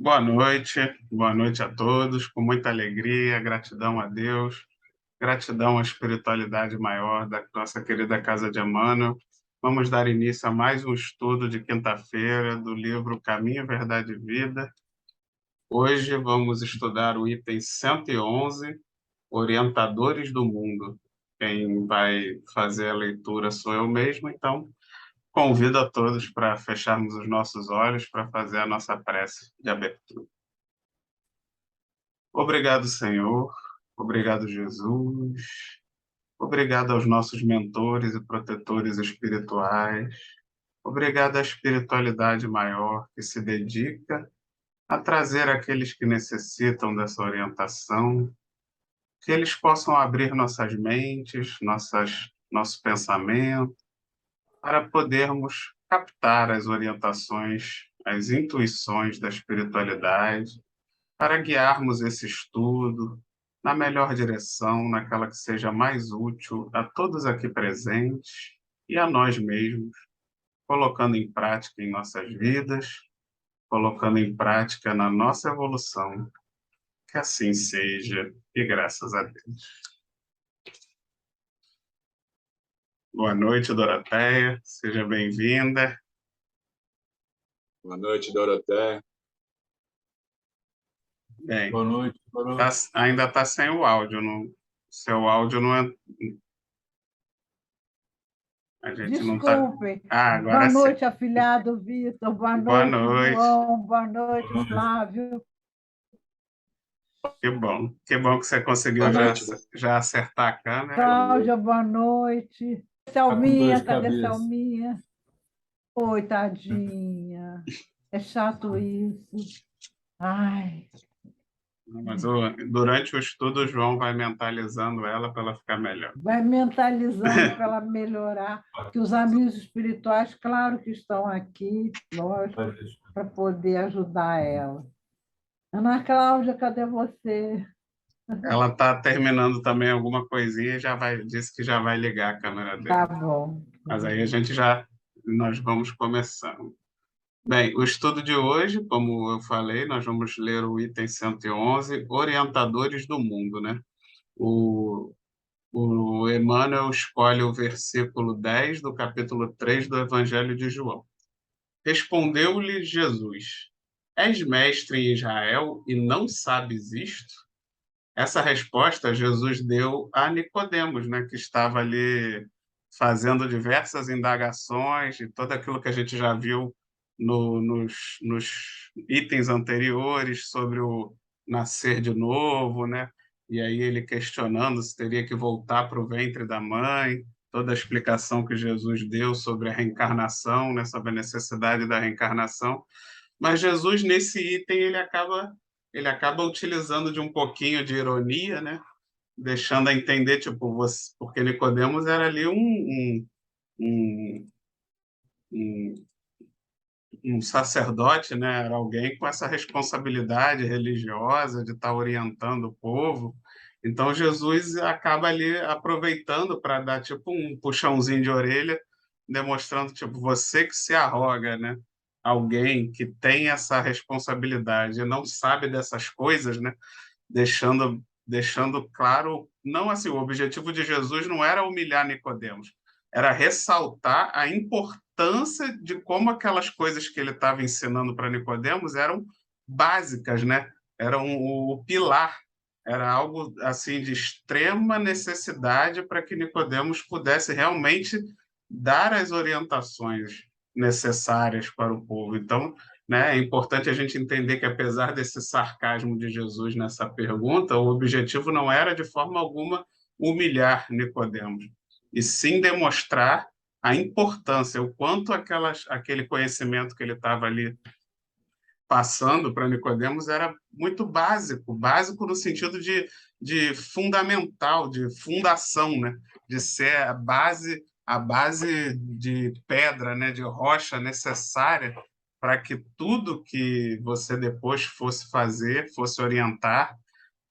Boa noite a todos, com muita alegria, gratidão a Deus, gratidão à espiritualidade maior da nossa querida Casa de Emmanuel. Vamos dar início a mais um estudo de quinta-feira do livro Caminho, Verdade e Vida. Hoje vamos estudar o item 111, Orientadores do Mundo. Quem vai fazer a leitura sou eu mesmo, então convido a todos para fecharmos os nossos olhos para fazer a nossa prece de abertura. Obrigado, Senhor. Obrigado, Jesus. Obrigado aos nossos mentores e protetores espirituais. Obrigado à espiritualidade maior que se dedica a trazer aqueles que necessitam dessa orientação, que eles possam abrir nossas mentes, nosso pensamento, para podermos captar as orientações, as intuições da espiritualidade, para guiarmos esse estudo na melhor direção, naquela que seja mais útil a todos aqui presentes e a nós mesmos, colocando em prática em nossas vidas, colocando em prática na nossa evolução. Que assim seja, e graças a Deus. Boa noite, Doroteia, seja bem-vinda. Boa noite, Doroteia. Bem, Boa noite. ainda está sem o áudio, seu áudio não é. A gente não está. Desculpe. Agora Boa sim. noite, afilhado Vitor. Boa Boa noite, noite. João. Boa noite, Flávio. Que bom que você conseguiu já acertar a câmera. Cláudia, boa noite. Selminha, cadê Selminha? Oi, tadinha. É chato isso. Ai. Mas durante o estudo, o João vai mentalizando ela para ela ficar melhor. Vai mentalizando para ela melhorar. Que os amigos espirituais, claro que estão aqui, lógico, para poder ajudar ela. Ana Cláudia, cadê você? Ela está terminando também alguma coisinha e disse que já vai ligar a câmera dela. Tá bom. Mas aí nós vamos começando. Bem, o estudo de hoje, como eu falei, nós vamos ler o item 111, Orientadores do Mundo, né? O Emmanuel escolhe o versículo 10 do capítulo 3 do Evangelho de João. Respondeu-lhe Jesus: És mestre em Israel e não sabes isto? Essa resposta Jesus deu a Nicodemos, né, que estava ali fazendo diversas indagações e tudo aquilo que a gente já viu nos itens anteriores sobre o nascer de novo, né? E aí ele questionando se teria que voltar para o ventre da mãe, toda a explicação que Jesus deu sobre a reencarnação, né, sobre a necessidade da reencarnação. Mas Jesus, nesse item, ele acaba utilizando de um pouquinho de ironia, né? Deixando a entender, tipo, porque Nicodemos era ali um, um, um sacerdote, né? Era alguém com essa responsabilidade religiosa de estar orientando o povo. Então, Jesus acaba ali aproveitando para dar, tipo, um puxãozinho de orelha, demonstrando, tipo, você que se arroga, né? Alguém que tem essa responsabilidade e não sabe dessas coisas, né? Deixando claro, não assim, o objetivo de Jesus não era humilhar Nicodemos, era ressaltar a importância de como aquelas coisas que ele estava ensinando para Nicodemos eram básicas, né? Eram o pilar, era algo assim de extrema necessidade para que Nicodemos pudesse realmente dar as orientações necessárias para o povo. Então, né, é importante a gente entender que, apesar desse sarcasmo de Jesus nessa pergunta, o objetivo não era, de forma alguma, humilhar Nicodemos, e sim demonstrar a importância, o quanto aquele conhecimento que ele estava ali passando para Nicodemos era muito básico, básico no sentido de fundamental, de fundação, né? De ser a base de pedra, né? De rocha necessária para que tudo que você depois fosse fazer, fosse orientar,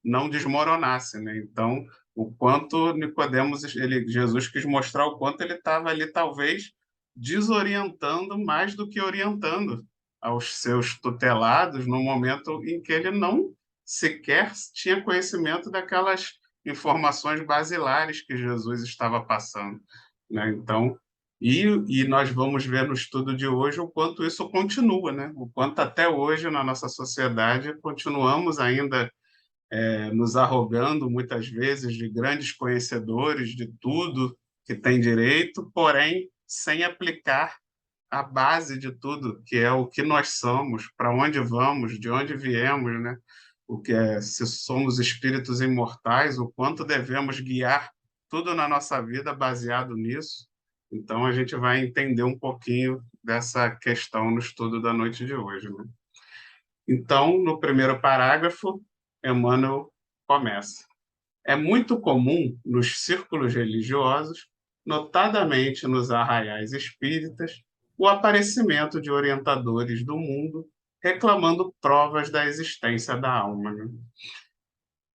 não desmoronasse, né? Então, o quanto Nicodemos, Jesus quis mostrar o quanto ele estava ali, talvez, desorientando mais do que orientando, aos seus tutelados no momento em que ele não sequer tinha conhecimento daquelas informações basilares que Jesus estava passando, né? Então, e nós vamos ver no estudo de hoje o quanto isso continua, né? O quanto até hoje na nossa sociedade continuamos ainda nos arrogando muitas vezes de grandes conhecedores de tudo que tem direito, porém sem aplicar a base de tudo, que é o que nós somos, para onde vamos, de onde viemos, né? O que é, se somos espíritos imortais, o quanto devemos guiar tudo na nossa vida baseado nisso. Então a gente vai entender um pouquinho dessa questão no estudo da noite de hoje, né? Então, no primeiro parágrafo, Emmanuel começa. É muito comum nos círculos religiosos, notadamente nos arraiais espíritas, o aparecimento de orientadores do mundo reclamando provas da existência da alma, né?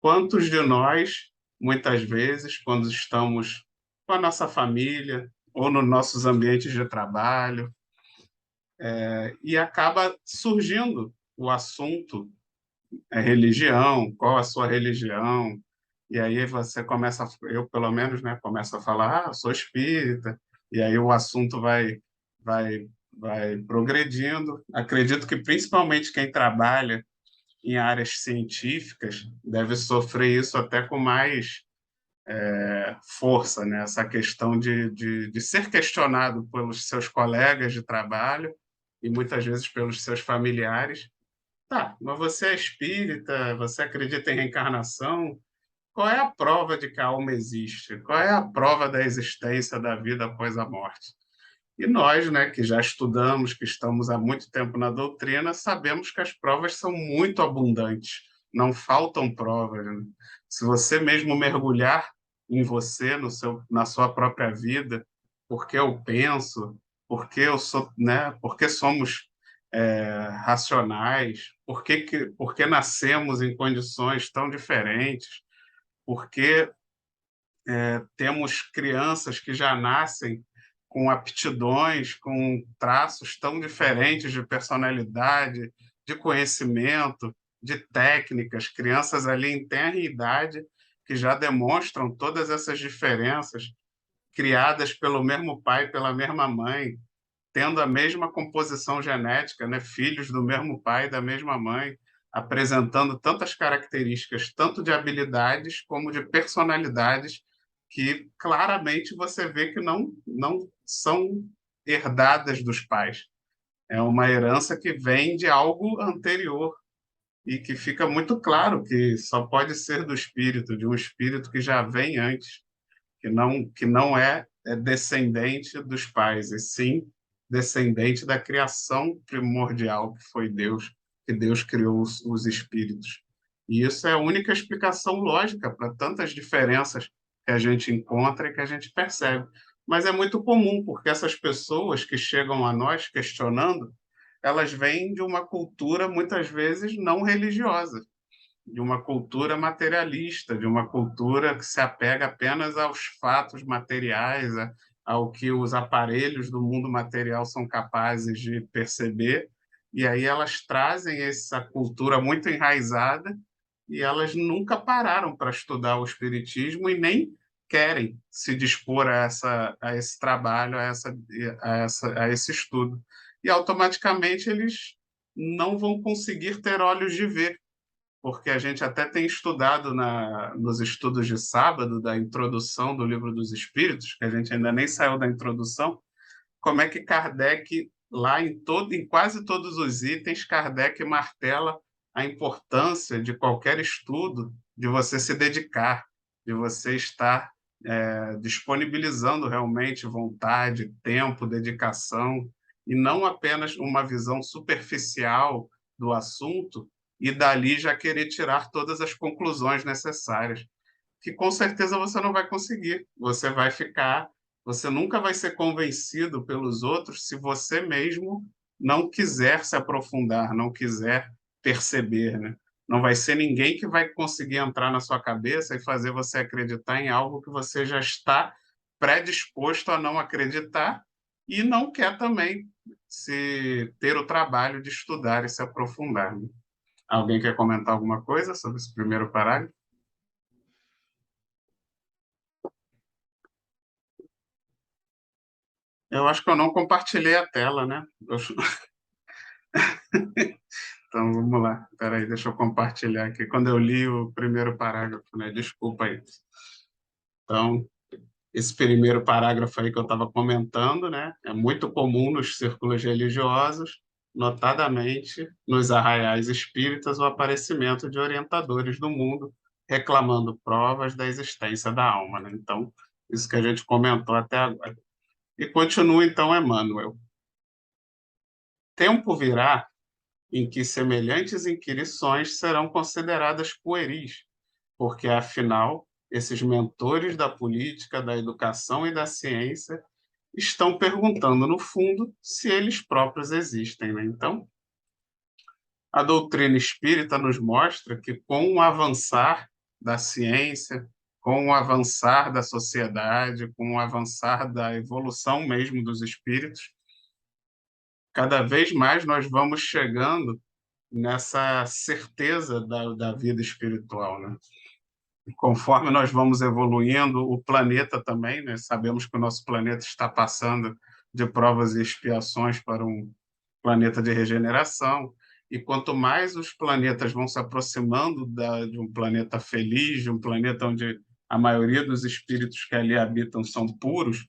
Quantos de nós, muitas vezes, quando estamos com a nossa família ou nos nossos ambientes de trabalho, e acaba surgindo o assunto religião, qual a sua religião, e aí você começa, eu pelo menos, né, começo a falar, sou espírita, e aí o assunto vai progredindo. Acredito que principalmente quem trabalha em áreas científicas deve sofrer isso até com mais força, né? Essa questão de ser questionado pelos seus colegas de trabalho e muitas vezes pelos seus familiares. Tá, mas você é espírita, você acredita em reencarnação? Qual é a prova de que a alma existe? Qual é a prova da existência da vida após a morte? E nós, né, que já estudamos, que estamos há muito tempo na doutrina, sabemos que as provas são muito abundantes, não faltam provas, né? Se você mesmo mergulhar em você, na sua própria vida, porque eu penso, porque eu sou, né, porque somos racionais, porque nascemos em condições tão diferentes, porque temos crianças que já nascem com aptidões, com traços tão diferentes de personalidade, de conhecimento, de técnicas, crianças ali em tenra idade que já demonstram todas essas diferenças, criadas pelo mesmo pai, pela mesma mãe, tendo a mesma composição genética, né? Filhos do mesmo pai e da mesma mãe, apresentando tantas características, tanto de habilidades como de personalidades, que claramente você vê que não são herdadas dos pais. É uma herança que vem de algo anterior e que fica muito claro que só pode ser do espírito, de um espírito que já vem antes, que não é descendente dos pais, e sim descendente da criação primordial que foi Deus, que Deus criou os espíritos. E isso é a única explicação lógica para tantas diferenças que a gente encontra e que a gente percebe. Mas é muito comum, porque essas pessoas que chegam a nós questionando, elas vêm de uma cultura muitas vezes não religiosa, de uma cultura materialista, de uma cultura que se apega apenas aos fatos materiais, ao que os aparelhos do mundo material são capazes de perceber, e aí elas trazem essa cultura muito enraizada e elas nunca pararam para estudar o espiritismo e nem querem se dispor a esse trabalho, a esse estudo. E automaticamente eles não vão conseguir ter olhos de ver, porque a gente até tem estudado nos estudos de sábado, da introdução do Livro dos Espíritos, que a gente ainda nem saiu da introdução, como é que Kardec, em quase todos os itens, Kardec martela a importância de qualquer estudo, de você se dedicar, de você estar disponibilizando realmente vontade, tempo, dedicação, e não apenas uma visão superficial do assunto, e dali já querer tirar todas as conclusões necessárias, que com certeza você não vai conseguir. Você nunca vai ser convencido pelos outros se você mesmo não quiser se aprofundar, não quiser perceber, né? Não vai ser ninguém que vai conseguir entrar na sua cabeça e fazer você acreditar em algo que você já está predisposto a não acreditar, e não quer também se ter o trabalho de estudar e se aprofundar, né? Alguém quer comentar alguma coisa sobre esse primeiro parágrafo? Eu acho que eu não compartilhei a tela, né? Então, vamos lá. Espera aí, deixa eu compartilhar aqui. Quando eu li o primeiro parágrafo, né? Desculpa aí. Então, esse primeiro parágrafo aí que eu estava comentando, né? É muito comum nos círculos religiosos, notadamente nos arraiais espíritas, o aparecimento de orientadores do mundo reclamando provas da existência da alma, né? Então, isso que a gente comentou até agora. E continua, então, Emmanuel. Tempo virá em que semelhantes inquirições serão consideradas pueris, porque, afinal, esses mentores da política, da educação e da ciência estão perguntando, no fundo, se eles próprios existem, né? Então, a doutrina espírita nos mostra que, com o avançar da ciência, com o avançar da sociedade, com o avançar da evolução mesmo dos espíritos, cada vez mais nós vamos chegando nessa certeza da vida espiritual, né? Conforme nós vamos evoluindo, o planeta também, né? Sabemos que o nosso planeta está passando de provas e expiações para um planeta de regeneração, e quanto mais os planetas vão se aproximando de um planeta feliz, de um planeta onde a maioria dos espíritos que ali habitam são puros,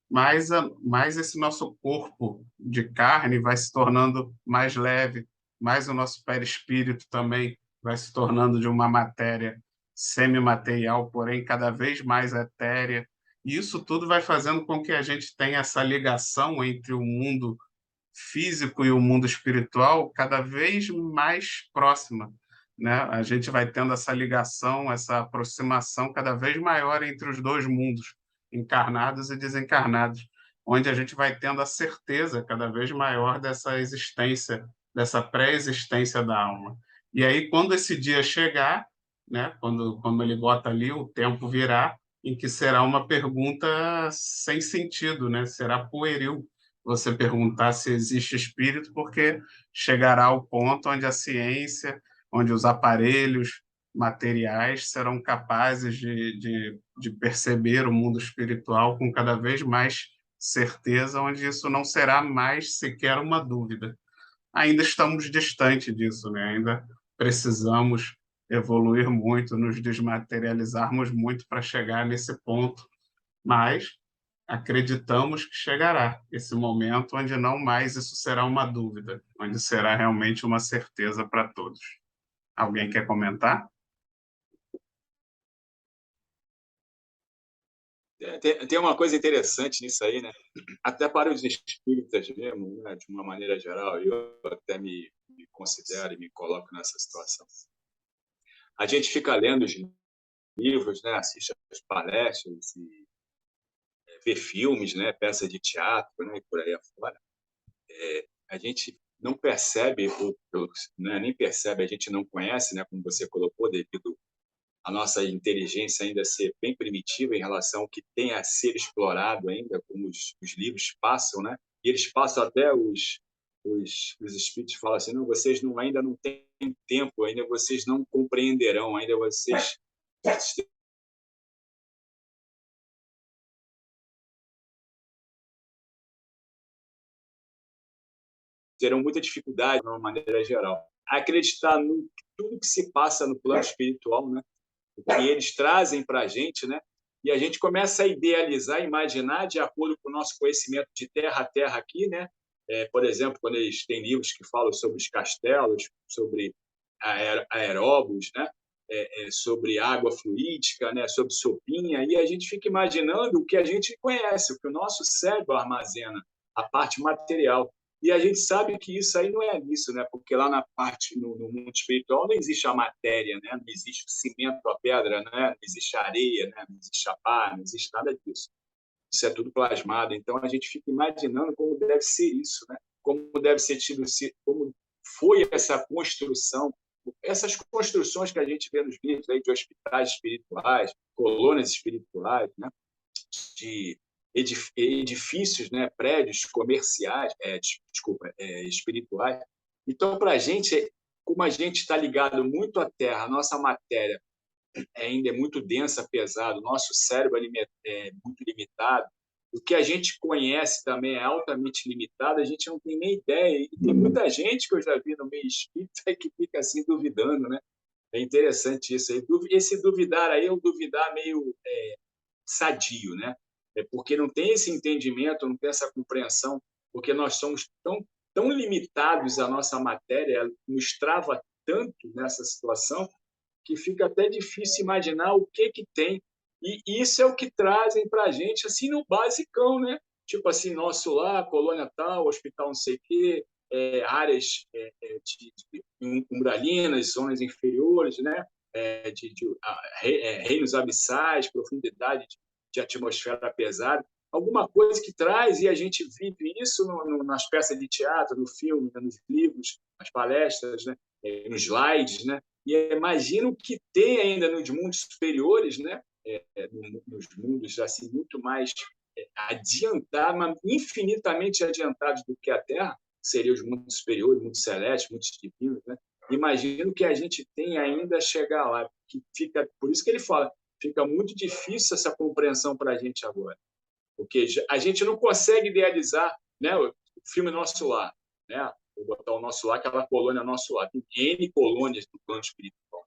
mais esse nosso corpo de carne vai se tornando mais leve, mais o nosso perispírito também vai se tornando de uma matéria semimaterial, porém cada vez mais etérea. E isso tudo vai fazendo com que a gente tenha essa ligação entre o mundo físico e o mundo espiritual cada vez mais próxima, né? A gente vai tendo essa ligação, essa aproximação cada vez maior entre os dois mundos, encarnados e desencarnados, onde a gente vai tendo a certeza cada vez maior dessa existência, dessa pré-existência da alma. E aí, quando esse dia chegar, né? Quando ele bota ali, o tempo virá, em que será uma pergunta sem sentido, né? Será pueril você perguntar se existe espírito, porque chegará ao ponto onde a ciência, onde os aparelhos materiais serão capazes de perceber o mundo espiritual com cada vez mais certeza, onde isso não será mais sequer uma dúvida. Ainda estamos distante disso, né? Ainda precisamos evoluir muito, nos desmaterializarmos muito para chegar nesse ponto, mas acreditamos que chegará esse momento onde não mais isso será uma dúvida, onde será realmente uma certeza para todos. Alguém quer comentar? Tem uma coisa interessante nisso aí, né? Até para os espíritas mesmo, né? De uma maneira geral, eu até me considero e me coloco nessa situação. A gente fica lendo os livros, né? Assiste as palestras e vê filmes, né? Peças de teatro, né? E por aí afora. A gente não percebe, ou né? Nem percebe, a gente não conhece, né? Como você colocou, devido a nossa inteligência ainda ser bem primitiva em relação ao que tem a ser explorado ainda, como os livros passam, né? E eles passam até os espíritos falam assim, não, vocês não, ainda não têm tempo, ainda vocês não compreenderão, ainda vocês terão muita dificuldade, de uma maneira geral. Acreditar no tudo que se passa no plano espiritual, né? O que eles trazem para a gente, né? E a gente começa a idealizar, imaginar de acordo com o nosso conhecimento de terra a terra aqui, né? Por exemplo, quando eles têm livros que falam sobre os castelos, sobre aeróbos, né? Sobre água fluídica, né? Sobre sopinha, e a gente fica imaginando o que a gente conhece, o que o nosso cérebro armazena, a parte material. E a gente sabe que isso aí não é isso, né? Porque lá na parte no mundo espiritual não existe a matéria, né? Não existe o cimento, a pedra, né? Não existe a areia, né? Não existe a pá, não existe nada disso. Isso é tudo plasmado. Então a gente fica imaginando como deve ser isso, né? Como deve ser tido, como foi essa construção, essas construções que a gente vê nos livros aí de hospitais espirituais, colônias espirituais, né? De edifícios, né, prédios comerciais, espirituais. Então, para a gente, como a gente está ligado muito à Terra, a nossa matéria ainda é muito densa, pesada, o nosso cérebro é muito limitado, o que a gente conhece também é altamente limitado, a gente não tem nem ideia. E tem muita gente que eu já vi no meio espírita que fica assim duvidando, né? É interessante isso aí. Esse duvidar aí é um duvidar meio sadio, né? É porque não tem esse entendimento, não tem essa compreensão, porque nós somos tão limitados à nossa matéria, nos trava tanto nessa situação que fica até difícil imaginar o que tem. E isso é o que trazem para a gente, assim, no basicão, né? Tipo assim, nosso lar, colônia tal, hospital não sei o quê, áreas de umbralinas, zonas inferiores, né? Reinos abissais, profundidade de atmosfera pesada, alguma coisa que traz, e a gente vive isso nas peças de teatro, no filme, nos livros, nas palestras, né? Nos slides, né? E imagina o que tem ainda nos mundos superiores, né? Nos mundos assim muito mais adiantados, mas infinitamente adiantados do que a Terra, seriam os mundos superiores, mundos celestes, mundos divinos, né? Imagino que a gente tem ainda a chegar lá, que fica, por isso que ele fala, fica muito difícil essa compreensão para a gente agora, porque a gente não consegue idealizar, né, o filme Nosso Lar, né? Vou botar o Nosso Lar, aquela colônia Nosso Lar, tem N colônias do plano espiritual,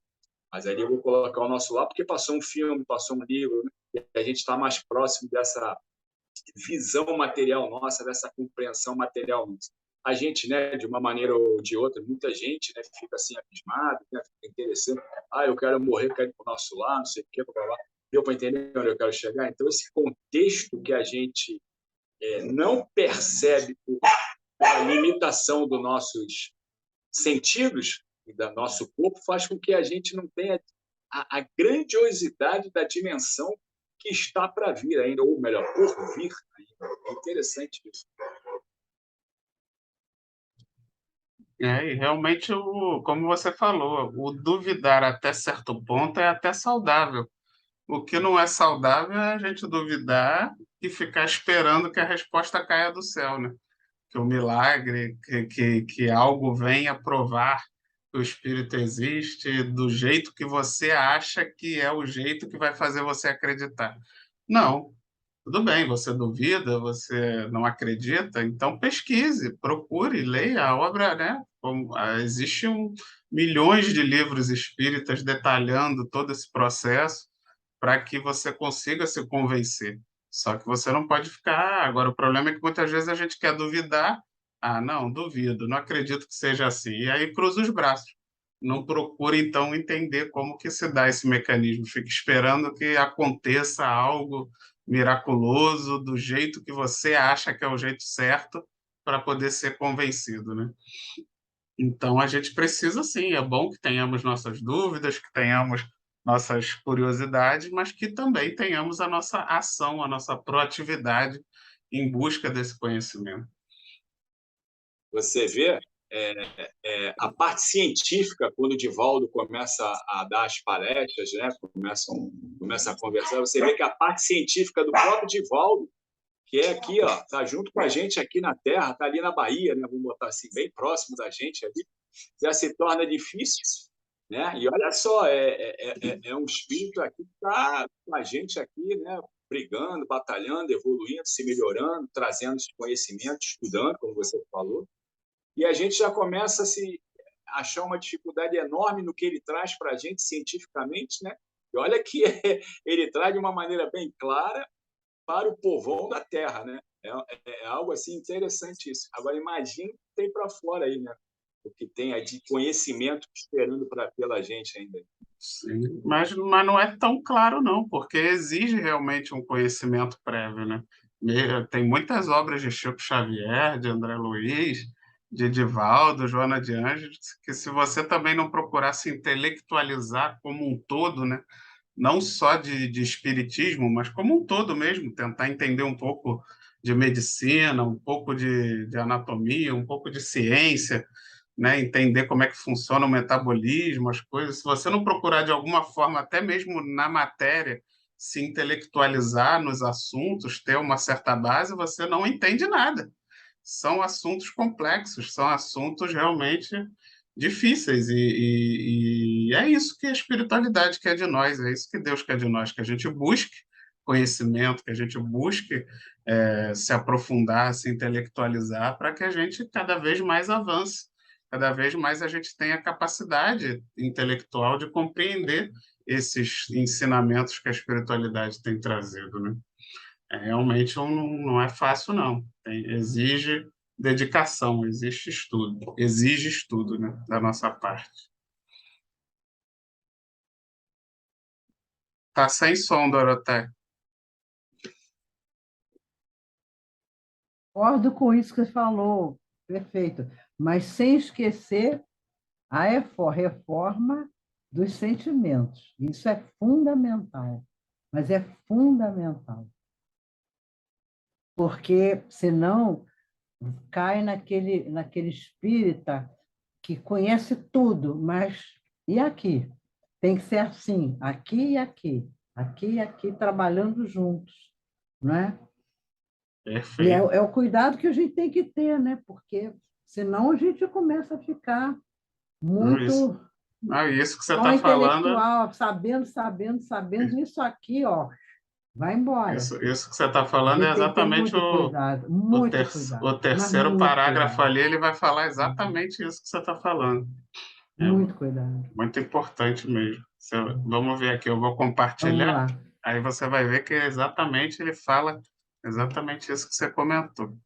mas ali eu vou colocar o Nosso Lar porque passou um filme, passou um livro, né? E a gente está mais próximo dessa visão material nossa, dessa compreensão material nossa. A gente, né, de uma maneira ou de outra, muita gente, né, fica assim abismado, né, fica interessante. Eu quero morrer, quero ir para o Nosso Lar, não sei o que, para lá. Deu para entender onde eu quero chegar? Então, esse contexto que a gente não percebe por a limitação dos nossos sentidos e do nosso corpo faz com que a gente não tenha a grandiosidade da dimensão que está para vir ainda, ou melhor, por vir ainda. É interessante isso. E realmente, como você falou, o duvidar até certo ponto é até saudável. O que não é saudável é a gente duvidar e ficar esperando que a resposta caia do céu, né? Que o milagre, que algo venha provar que o Espírito existe do jeito que você acha que é o jeito que vai fazer você acreditar. Não, tudo bem, você duvida, você não acredita, então pesquise, procure, leia a obra, né? Existem milhões de livros espíritas detalhando todo esse processo para que você consiga se convencer. Só que você não pode ficar. Agora, o problema é que muitas vezes a gente quer duvidar. Não, duvido, não acredito que seja assim. E aí cruza os braços. Não procura, então, entender como que se dá esse mecanismo. Fica esperando que aconteça algo miraculoso do jeito que você acha que é o jeito certo para poder ser convencido, né? Então, a gente precisa, sim, é bom que tenhamos nossas dúvidas, que tenhamos nossas curiosidades, mas que também tenhamos a nossa ação, a nossa proatividade em busca desse conhecimento. Você vê a parte científica, quando o Divaldo começa a dar as palestras, né, começa a conversar, você vê que a parte científica do próprio Divaldo, que é aqui, ó, tá junto com a gente aqui na Terra, tá ali na Bahia, né, vamos botar assim, bem próximo da gente ali, já se torna difícil, né? E olha só, é um espírito aqui que está com a gente aqui, né, brigando, batalhando, evoluindo, se melhorando, trazendo esse conhecimento, estudando, como você falou, e a gente já começa a se achar uma dificuldade enorme no que ele traz para a gente cientificamente, né? E olha que ele traz de uma maneira bem clara para o povão da Terra, né? É algo assim interessante isso. Agora imagine o que tem para fora aí, né? O que tem aí de conhecimento esperando pela gente ainda. Sim, mas não é tão claro, não, porque exige realmente um conhecimento prévio, né? Tem muitas obras de Chico Xavier, de André Luiz, de Divaldo, Joana de Anjos, que se você também não procurar se intelectualizar como um todo, né? Não só de espiritismo, mas como um todo mesmo, tentar entender um pouco de medicina, um pouco de anatomia, um pouco de ciência, né? Entender como é que funciona o metabolismo, as coisas. Se você não procurar de alguma forma, até mesmo na matéria, se intelectualizar nos assuntos, ter uma certa base, você não entende nada. São assuntos complexos, são assuntos realmente difíceis, e é isso que a espiritualidade quer de nós, é isso que Deus quer de nós, que a gente busque conhecimento, que a gente busque se aprofundar, se intelectualizar, para que a gente cada vez mais avance, cada vez mais a gente tenha capacidade intelectual de compreender esses ensinamentos que a espiritualidade tem trazido, né? Realmente não é fácil, não. Exige dedicação, exige estudo, né, da nossa parte. Tá sem som, Doroté. Concordo com isso que você falou, perfeito. Mas sem esquecer a reforma dos sentimentos. Isso é fundamental, mas é fundamental. Porque senão cai naquele espírita que conhece tudo, mas e aqui? Tem que ser assim, aqui e aqui, trabalhando juntos, não é? E Perfeito. é o cuidado que a gente tem que ter, né? Porque senão a gente começa a ficar Isso, muito isso que você só está falando, intelectual, sabendo, isso aqui, ó, vai embora. isso que você está A falando é gente tem que ter exatamente muito cuidado, o mas terceiro muito parágrafo cuidado, ali, ele vai falar exatamente isso que você está falando. É muito cuidado. muito importante mesmo. Vamos ver aqui, eu vou compartilhar, Vamos lá. aí você vai ver que ele fala exatamente isso que você comentou.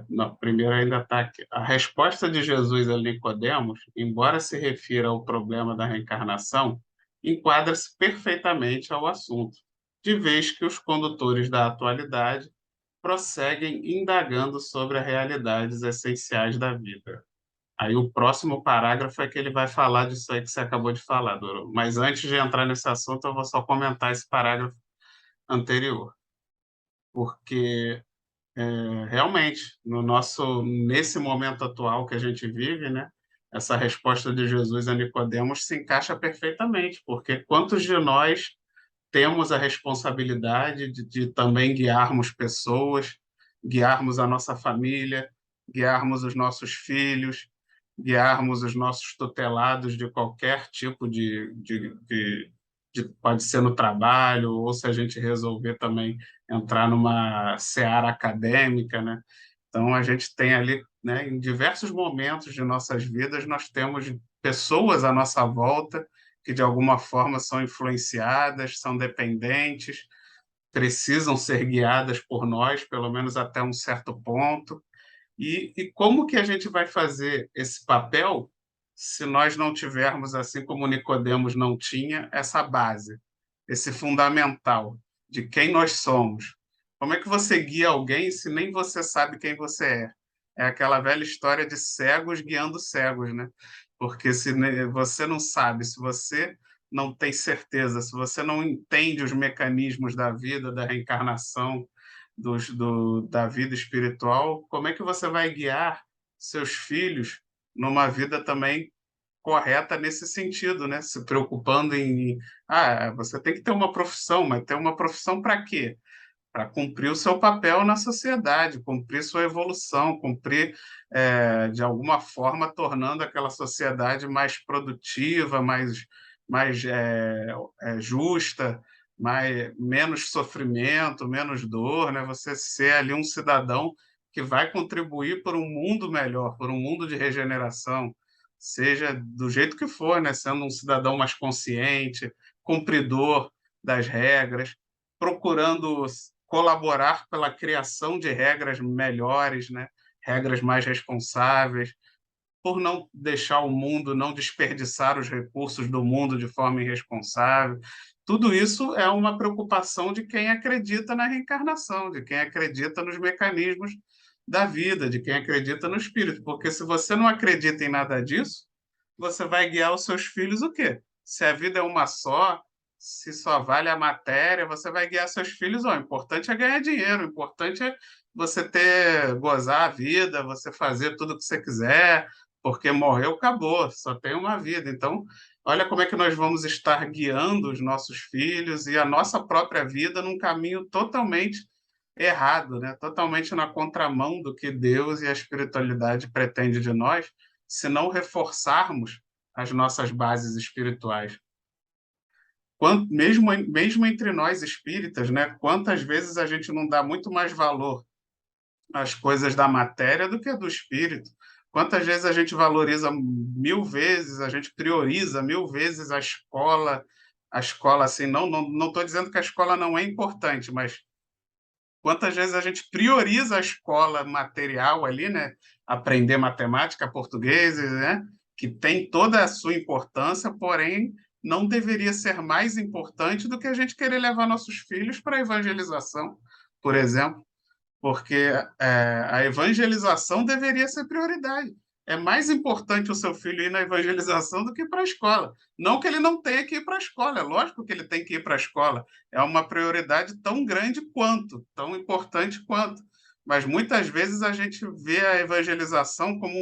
Não, primeiro ainda está aqui. A resposta de Jesus a Nicodemos, embora se refira ao problema da reencarnação, enquadra-se perfeitamente ao assunto, de vez que os condutores da atualidade prosseguem indagando sobre as realidades essenciais da vida. Aí o próximo parágrafo é que ele vai falar disso aí que você acabou de falar, Doro. Mas antes de entrar nesse assunto, eu vou só comentar esse parágrafo anterior, porque realmente, nesse momento atual que a gente vive, né, essa resposta de Jesus a Nicodemos se encaixa perfeitamente, porque quantos de nós temos a responsabilidade de também guiarmos pessoas, guiarmos a nossa família, guiarmos os nossos filhos, guiarmos os nossos tutelados de qualquer tipo pode ser no trabalho, ou se a gente resolver também entrar numa seara acadêmica, né? Então, a gente tem ali, né, em diversos momentos de nossas vidas, nós temos pessoas à nossa volta que, de alguma forma, são influenciadas, são dependentes, precisam ser guiadas por nós, pelo menos até um certo ponto. E como que a gente vai fazer esse papel se nós não tivermos, assim como Nicodemos não tinha, essa base, esse fundamental de quem nós somos? Como é que você guia alguém se nem você sabe quem você é? É aquela velha história de cegos guiando cegos, né? Porque se você não sabe, se você não tem certeza, se você não entende os mecanismos da vida, da reencarnação, da vida espiritual, como é que você vai guiar seus filhos numa vida também correta nesse sentido, né? Se preocupando você tem que ter uma profissão, mas ter uma profissão para quê? Para cumprir o seu papel na sociedade, cumprir sua evolução, cumprir, de alguma forma, tornando aquela sociedade mais produtiva, mais justa, menos sofrimento, menos dor, né? Você ser ali um cidadão que vai contribuir por um mundo melhor, por um mundo de regeneração, seja do jeito que for, né? Sendo um cidadão mais consciente, cumpridor das regras, procurando colaborar pela criação de regras melhores, né? Regras mais responsáveis, por não deixar o mundo, não desperdiçar os recursos do mundo de forma irresponsável. Tudo isso é uma preocupação de quem acredita na reencarnação, de quem acredita nos mecanismos da vida, de quem acredita no espírito. Porque se você não acredita em nada disso, você vai guiar os seus filhos o quê? Se a vida é uma só, se só vale a matéria, você vai guiar seus filhos, o importante é ganhar dinheiro, o importante é você gozar a vida, você fazer tudo o que você quiser, porque morreu, acabou, só tem uma vida. Então, olha como é que nós vamos estar guiando os nossos filhos e a nossa própria vida num caminho totalmente errado, né? Totalmente na contramão do que Deus e a espiritualidade pretende de nós, se não reforçarmos as nossas bases espirituais. Mesmo entre nós espíritas, né? Quantas vezes a gente não dá muito mais valor às coisas da matéria do que do espírito? Quantas vezes a gente valoriza 1000 vezes, a gente prioriza 1000 vezes a escola assim, não estou dizendo que a escola não é importante, mas quantas vezes a gente prioriza a escola material ali, né? Aprender matemática, português, né? Que tem toda a sua importância, porém não deveria ser mais importante do que a gente querer levar nossos filhos para a evangelização, por exemplo, porque a evangelização deveria ser prioridade. É mais importante o seu filho ir na evangelização do que ir para a escola. Não que ele não tenha que ir para a escola, é lógico que ele tem que ir para a escola. É uma prioridade tão grande quanto, tão importante quanto. Mas muitas vezes a gente vê a evangelização como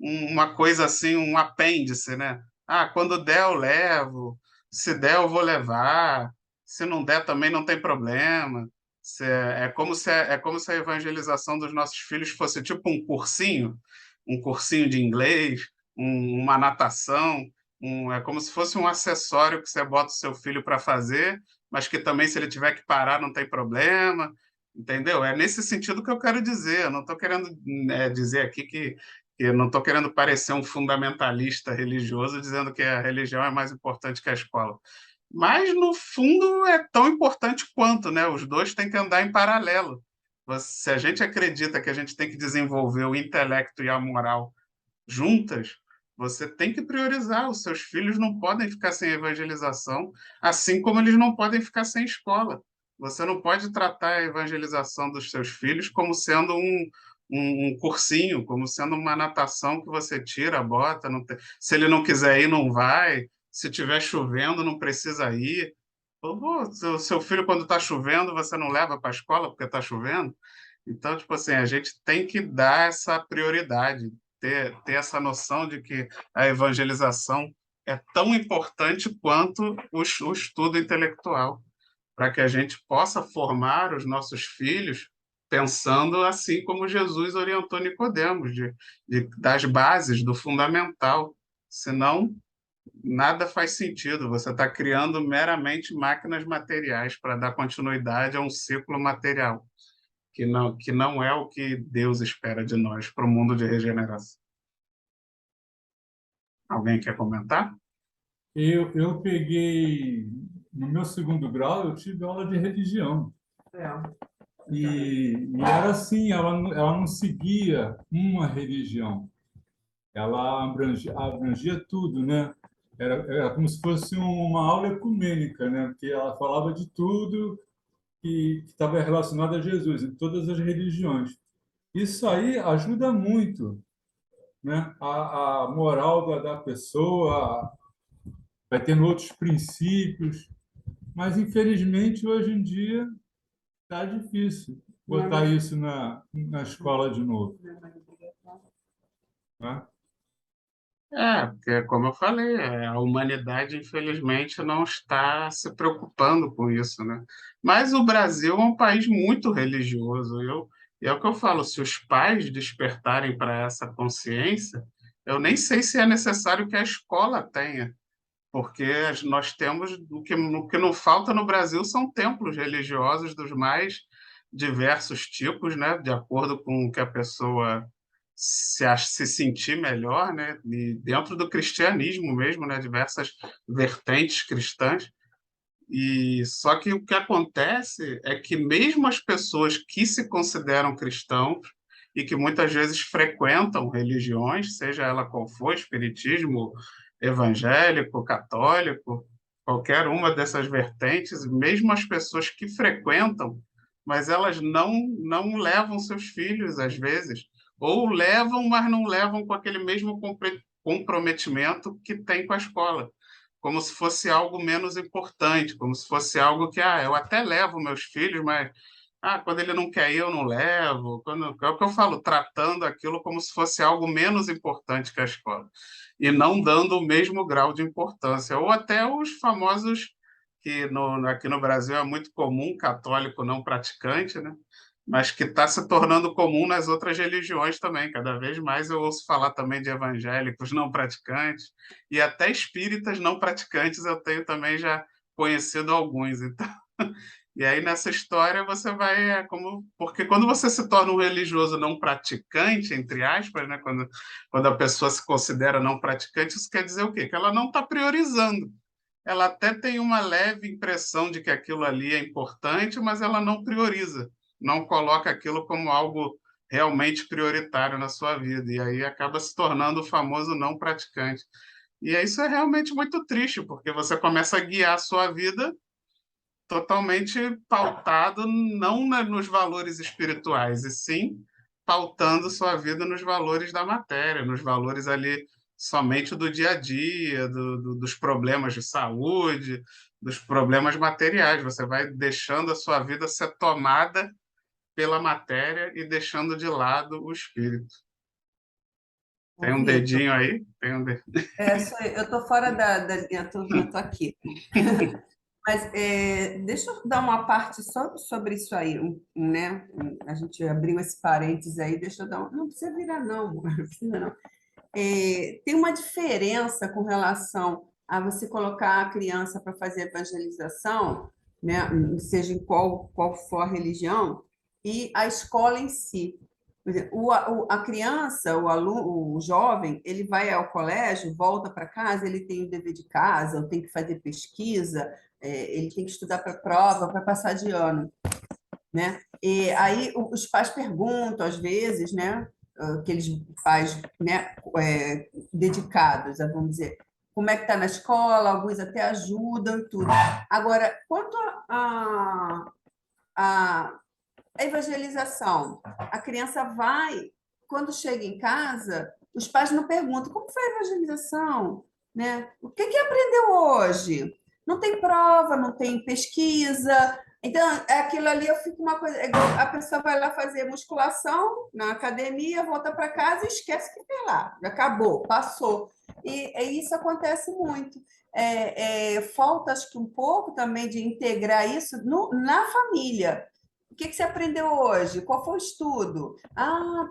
uma coisa assim, um apêndice, né? Ah, quando der eu levo, se der eu vou levar, se não der também não tem problema. É como se a evangelização dos nossos filhos fosse tipo um cursinho de inglês, uma natação, é como se fosse um acessório que você bota o seu filho para fazer, mas que também, se ele tiver que parar, não tem problema, entendeu? É nesse sentido que eu quero dizer. Eu não estou querendo dizer aqui que eu não estou querendo parecer um fundamentalista religioso dizendo que a religião é mais importante que a escola. Mas, no fundo, é tão importante quanto, né? Os dois têm que andar em paralelo. Se a gente acredita que a gente tem que desenvolver o intelecto e a moral juntas, você tem que priorizar. Os seus filhos não podem ficar sem evangelização, assim como eles não podem ficar sem escola. Você não pode tratar a evangelização dos seus filhos como sendo um cursinho, como sendo uma natação que você tira, bota. Se ele não quiser ir, não vai. Se estiver chovendo, não precisa ir. Pô, seu filho, quando está chovendo, você não leva para a escola porque está chovendo? Então, tipo assim, a gente tem que dar essa prioridade, ter essa noção de que a evangelização é tão importante quanto o estudo intelectual, para que a gente possa formar os nossos filhos pensando assim como Jesus orientou Nicodemos, das bases, do fundamental. Senão, nada faz sentido. Você está criando meramente máquinas materiais para dar continuidade a um ciclo material, que não é o que Deus espera de nós para o mundo de regeneração. Alguém quer comentar? Eu peguei, no meu segundo grau, eu tive aula de religião. E era assim, ela não seguia uma religião, ela abrangia tudo, né? Era como se fosse uma aula ecumênica, né? Porque ela falava de tudo que estava relacionado a Jesus, em todas as religiões. Isso aí ajuda muito, né? A moral da pessoa, vai tendo outros princípios, mas infelizmente hoje em dia está difícil botar isso na escola de novo, né? Porque, como eu falei, a humanidade, infelizmente, não está se preocupando com isso, né? Mas o Brasil é um país muito religioso. E é o que eu falo, se os pais despertarem para essa consciência, eu nem sei se é necessário que a escola tenha, porque nós temos o que não falta no Brasil são templos religiosos dos mais diversos tipos, né, de acordo com o que a pessoa se sentir melhor, né, e dentro do cristianismo mesmo, né, diversas vertentes cristãs. E só que o que acontece é que mesmo as pessoas que se consideram cristãos e que muitas vezes frequentam religiões, seja ela qual for, espiritismo, evangélico, católico, qualquer uma dessas vertentes, mesmo as pessoas que frequentam, mas elas não levam seus filhos às vezes, ou levam, mas não levam com aquele mesmo comprometimento que tem com a escola, como se fosse algo menos importante, como se fosse algo que eu até levo meus filhos, mas Quando ele não quer ir, eu não levo. É o que eu falo, tratando aquilo como se fosse algo menos importante que a escola. E não dando o mesmo grau de importância. Ou até os famosos, que aqui no Brasil é muito comum, católico não praticante, né? Mas que está se tornando comum nas outras religiões também. Cada vez mais eu ouço falar também de evangélicos não praticantes e até espíritas não praticantes eu tenho também já conhecido alguns. Então, e aí nessa história você vai porque quando você se torna um religioso não praticante, entre aspas, né, quando a pessoa se considera não praticante, isso quer dizer o quê? Que ela não está priorizando. Ela até tem uma leve impressão de que aquilo ali é importante, mas ela não prioriza, não coloca aquilo como algo realmente prioritário na sua vida, e aí acaba se tornando o famoso não praticante. E isso é realmente muito triste, porque você começa a guiar a sua vida totalmente pautado não nos valores espirituais, e sim pautando sua vida nos valores da matéria, nos valores ali somente do dia a dia, dos problemas de saúde, dos problemas materiais. Você vai deixando a sua vida ser tomada pela matéria e deixando de lado o espírito. Ô, Tem um Vitor, dedinho aí? Tem um dedinho. eu estou fora da linha turma, eu estou aqui. Mas deixa eu dar uma parte só sobre isso aí, né? A gente abriu esse parênteses aí, deixa eu dar Não precisa virar, não, amor, não precisa não. Tem uma diferença com relação a você colocar a criança para fazer evangelização, né? Seja em qual for a religião, e a escola em si. Por exemplo, a criança, o aluno, o jovem, ele vai ao colégio, volta para casa, ele tem o dever de casa, ou tem que fazer pesquisa, ele tem que estudar para a prova, para passar de ano, né? E aí os pais perguntam, às vezes, né, aqueles pais, né, dedicados, vamos dizer, como é que está na escola, alguns até ajudam e tudo. Agora, quanto a evangelização, a criança vai, quando chega em casa, os pais não perguntam como foi a evangelização, né? O que aprendeu hoje? Não tem prova, não tem pesquisa. Então, aquilo ali eu fico uma coisa. A pessoa vai lá fazer musculação na academia, volta para casa e esquece que tem lá. Já acabou, passou. E isso acontece muito. Falta, acho que um pouco também de integrar isso na família. O que você aprendeu hoje? Qual foi o estudo?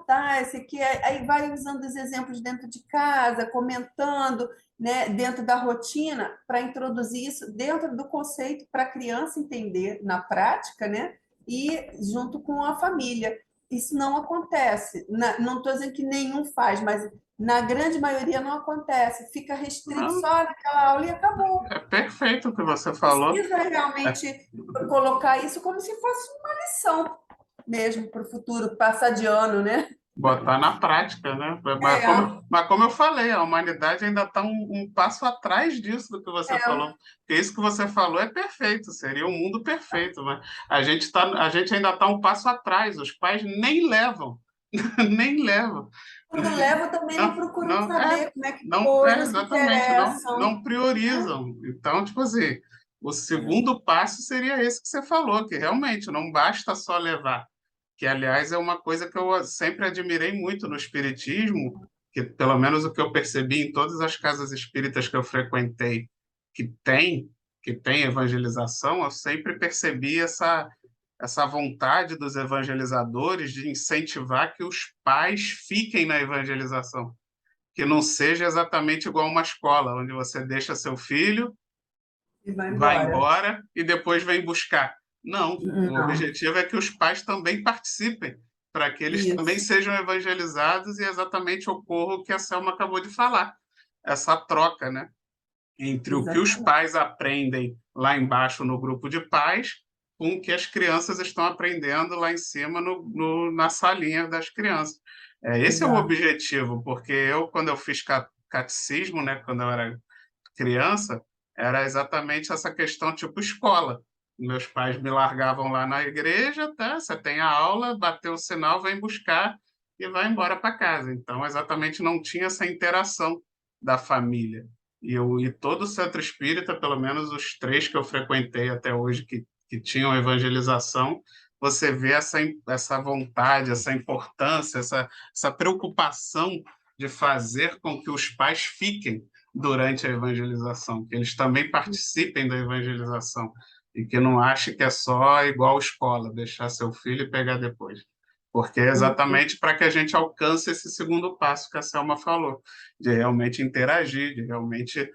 Tá, esse aqui. Aí vai usando os exemplos dentro de casa, comentando, né, dentro da rotina, para introduzir isso dentro do conceito para a criança entender na prática, né, e junto com a família. Isso não acontece. Não estou dizendo que nenhum faz, mas na grande maioria não acontece. Fica restrito só naquela aula e acabou. É perfeito o que você falou. Precisa realmente colocar isso como se fosse uma lição mesmo para o futuro, passar de ano, né? Botar na prática, né? Mas como eu falei, a humanidade ainda está um passo atrás disso do que você falou. Porque isso que você falou é perfeito, seria um mundo perfeito, mas a gente ainda está um passo atrás, os pais nem levam, nem levam. Quando levam, também não procuram saber como é que foi, não se exatamente, interessam. não priorizam. Então, tipo assim, o segundo passo seria esse que você falou, que realmente não basta só levar, que, aliás, é uma coisa que eu sempre admirei muito no espiritismo, que pelo menos o que eu percebi em todas as casas espíritas que eu frequentei, que tem evangelização, eu sempre percebi essa vontade dos evangelizadores de incentivar que os pais fiquem na evangelização, que não seja exatamente igual uma escola, onde você deixa seu filho, E vai vai embora. embora e depois vem buscar. Não, o Não, objetivo é que os pais também participem, para que eles também isso, sejam evangelizados e exatamente ocorra o que a Selma acabou de falar, essa troca, né, entre o que os exatamente. pais aprendem lá embaixo no grupo de pais com o que as crianças estão aprendendo lá em cima na salinha das crianças. Esse é o Exato. objetivo, porque quando eu fiz catecismo, né, quando eu era criança, era exatamente essa questão tipo escola. Meus pais me largavam lá na igreja, tá? Você tem a aula, bateu o sinal, vem buscar e vai embora para casa. Então, exatamente não tinha essa interação da família. E todo o centro espírita, pelo menos os 3 que eu frequentei até hoje, que tinham evangelização, você vê essa vontade, essa importância, essa preocupação de fazer com que os pais fiquem durante a evangelização, que eles também participem da evangelização e que não achem que é só igual escola, deixar seu filho e pegar depois. Porque é exatamente para que a gente alcance esse segundo passo que a Selma falou, de realmente interagir, de realmente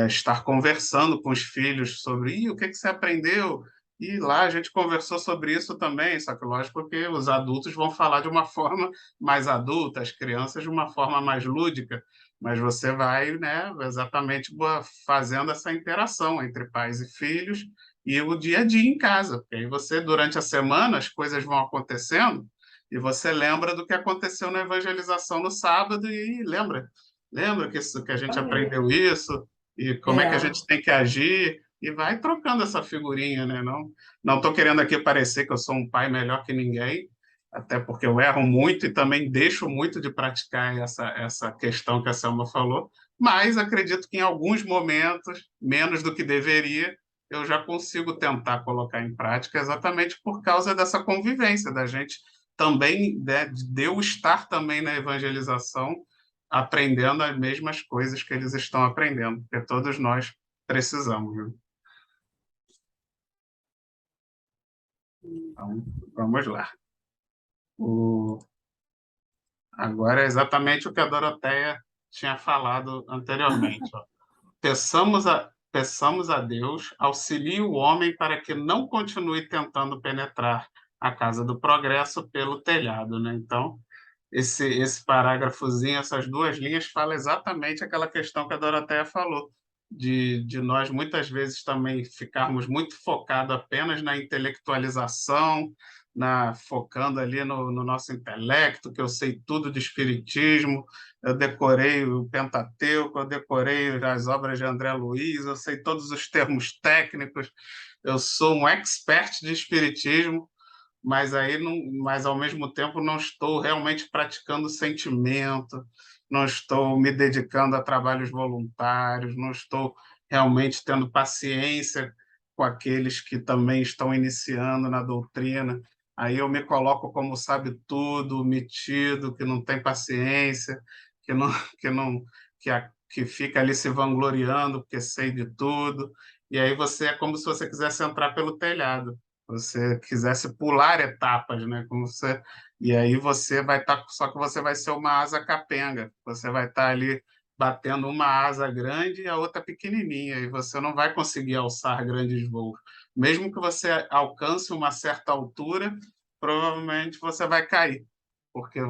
estar conversando com os filhos sobre o que você aprendeu. E lá a gente conversou sobre isso também, só que lógico que os adultos vão falar de uma forma mais adulta, as crianças de uma forma mais lúdica, mas você vai, né, exatamente fazendo essa interação entre pais e filhos e o dia a dia em casa, porque aí você, durante a semana, as coisas vão acontecendo e você lembra do que aconteceu na evangelização no sábado e lembra que a gente aprendeu isso e como é que a gente tem que agir e vai trocando essa figurinha, né? Não estou querendo aqui parecer que eu sou um pai melhor que ninguém, até porque eu erro muito e também deixo muito de praticar essa questão que a Selma falou, mas acredito que em alguns momentos, menos do que deveria, eu já consigo tentar colocar em prática exatamente por causa dessa convivência, da gente também, né, de eu estar também na evangelização, aprendendo as mesmas coisas que eles estão aprendendo, porque todos nós precisamos. Né? Então, vamos lá. Agora é exatamente o que a Doroteia tinha falado anteriormente. Ó. Peçamos a Deus, auxilie o homem para que não continue tentando penetrar a casa do progresso pelo telhado. Né? Então, esse parágrafozinho, essas duas linhas, fala exatamente aquela questão que a Doroteia falou, de nós muitas vezes também ficarmos muito focados apenas na intelectualização, focando ali no nosso intelecto, que eu sei tudo de espiritismo, eu decorei o Pentateuco, eu decorei as obras de André Luiz, eu sei todos os termos técnicos, eu sou um expert de espiritismo, mas ao mesmo tempo não estou realmente praticando sentimento, não estou me dedicando a trabalhos voluntários, não estou realmente tendo paciência com aqueles que também estão iniciando na doutrina. Aí eu me coloco como sabe tudo, metido, que não tem paciência, que não que não que fica ali se vangloriando porque sei de tudo. E aí você é como se você quisesse entrar pelo telhado, você quisesse pular etapas, né? E aí você vai estar, só que você vai ser uma asa capenga, você vai estar ali batendo uma asa grande e a outra pequenininha, e você não vai conseguir alçar grandes voos. Mesmo que você alcance uma certa altura, provavelmente você vai cair, porque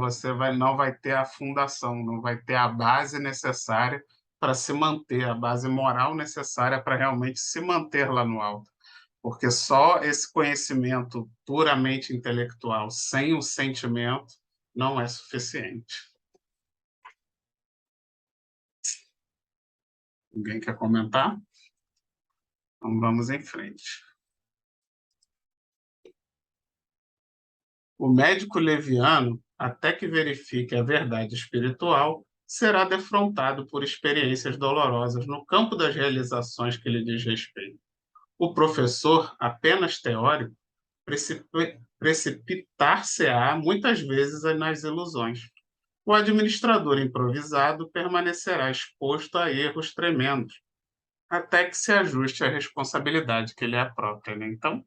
não vai ter a fundação, não vai ter a base necessária para se manter, a base moral necessária para realmente se manter lá no alto. Porque só esse conhecimento puramente intelectual, sem o sentimento, não é suficiente. Alguém quer comentar? Então vamos em frente. O médico leviano, até que verifique a verdade espiritual, será defrontado por experiências dolorosas no campo das realizações que lhe diz respeito. O professor, apenas teórico, precipitar-se-á muitas vezes nas ilusões. O administrador improvisado permanecerá exposto a erros tremendos, até que se ajuste à responsabilidade que lhe é própria. Né? Então,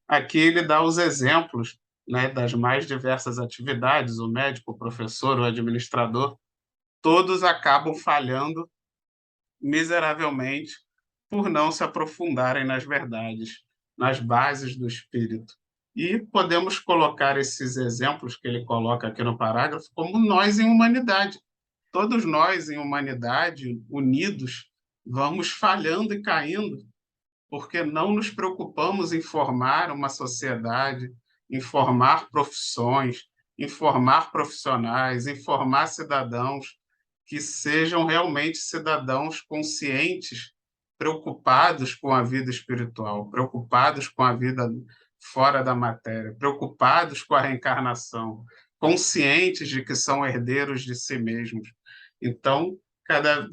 aqui ele dá os exemplos, né, das mais diversas atividades, o médico, o professor, o administrador, todos acabam falhando miseravelmente por não se aprofundarem nas verdades, nas bases do espírito. E podemos colocar esses exemplos que ele coloca aqui no parágrafo como nós em humanidade. Todos nós em humanidade, unidos, vamos falhando e caindo, porque não nos preocupamos em formar uma sociedade, em formar profissões, em formar profissionais, em formar cidadãos que sejam realmente cidadãos conscientes, preocupados com a vida espiritual, preocupados com a vida fora da matéria, preocupados com a reencarnação, conscientes de que são herdeiros de si mesmos. Então,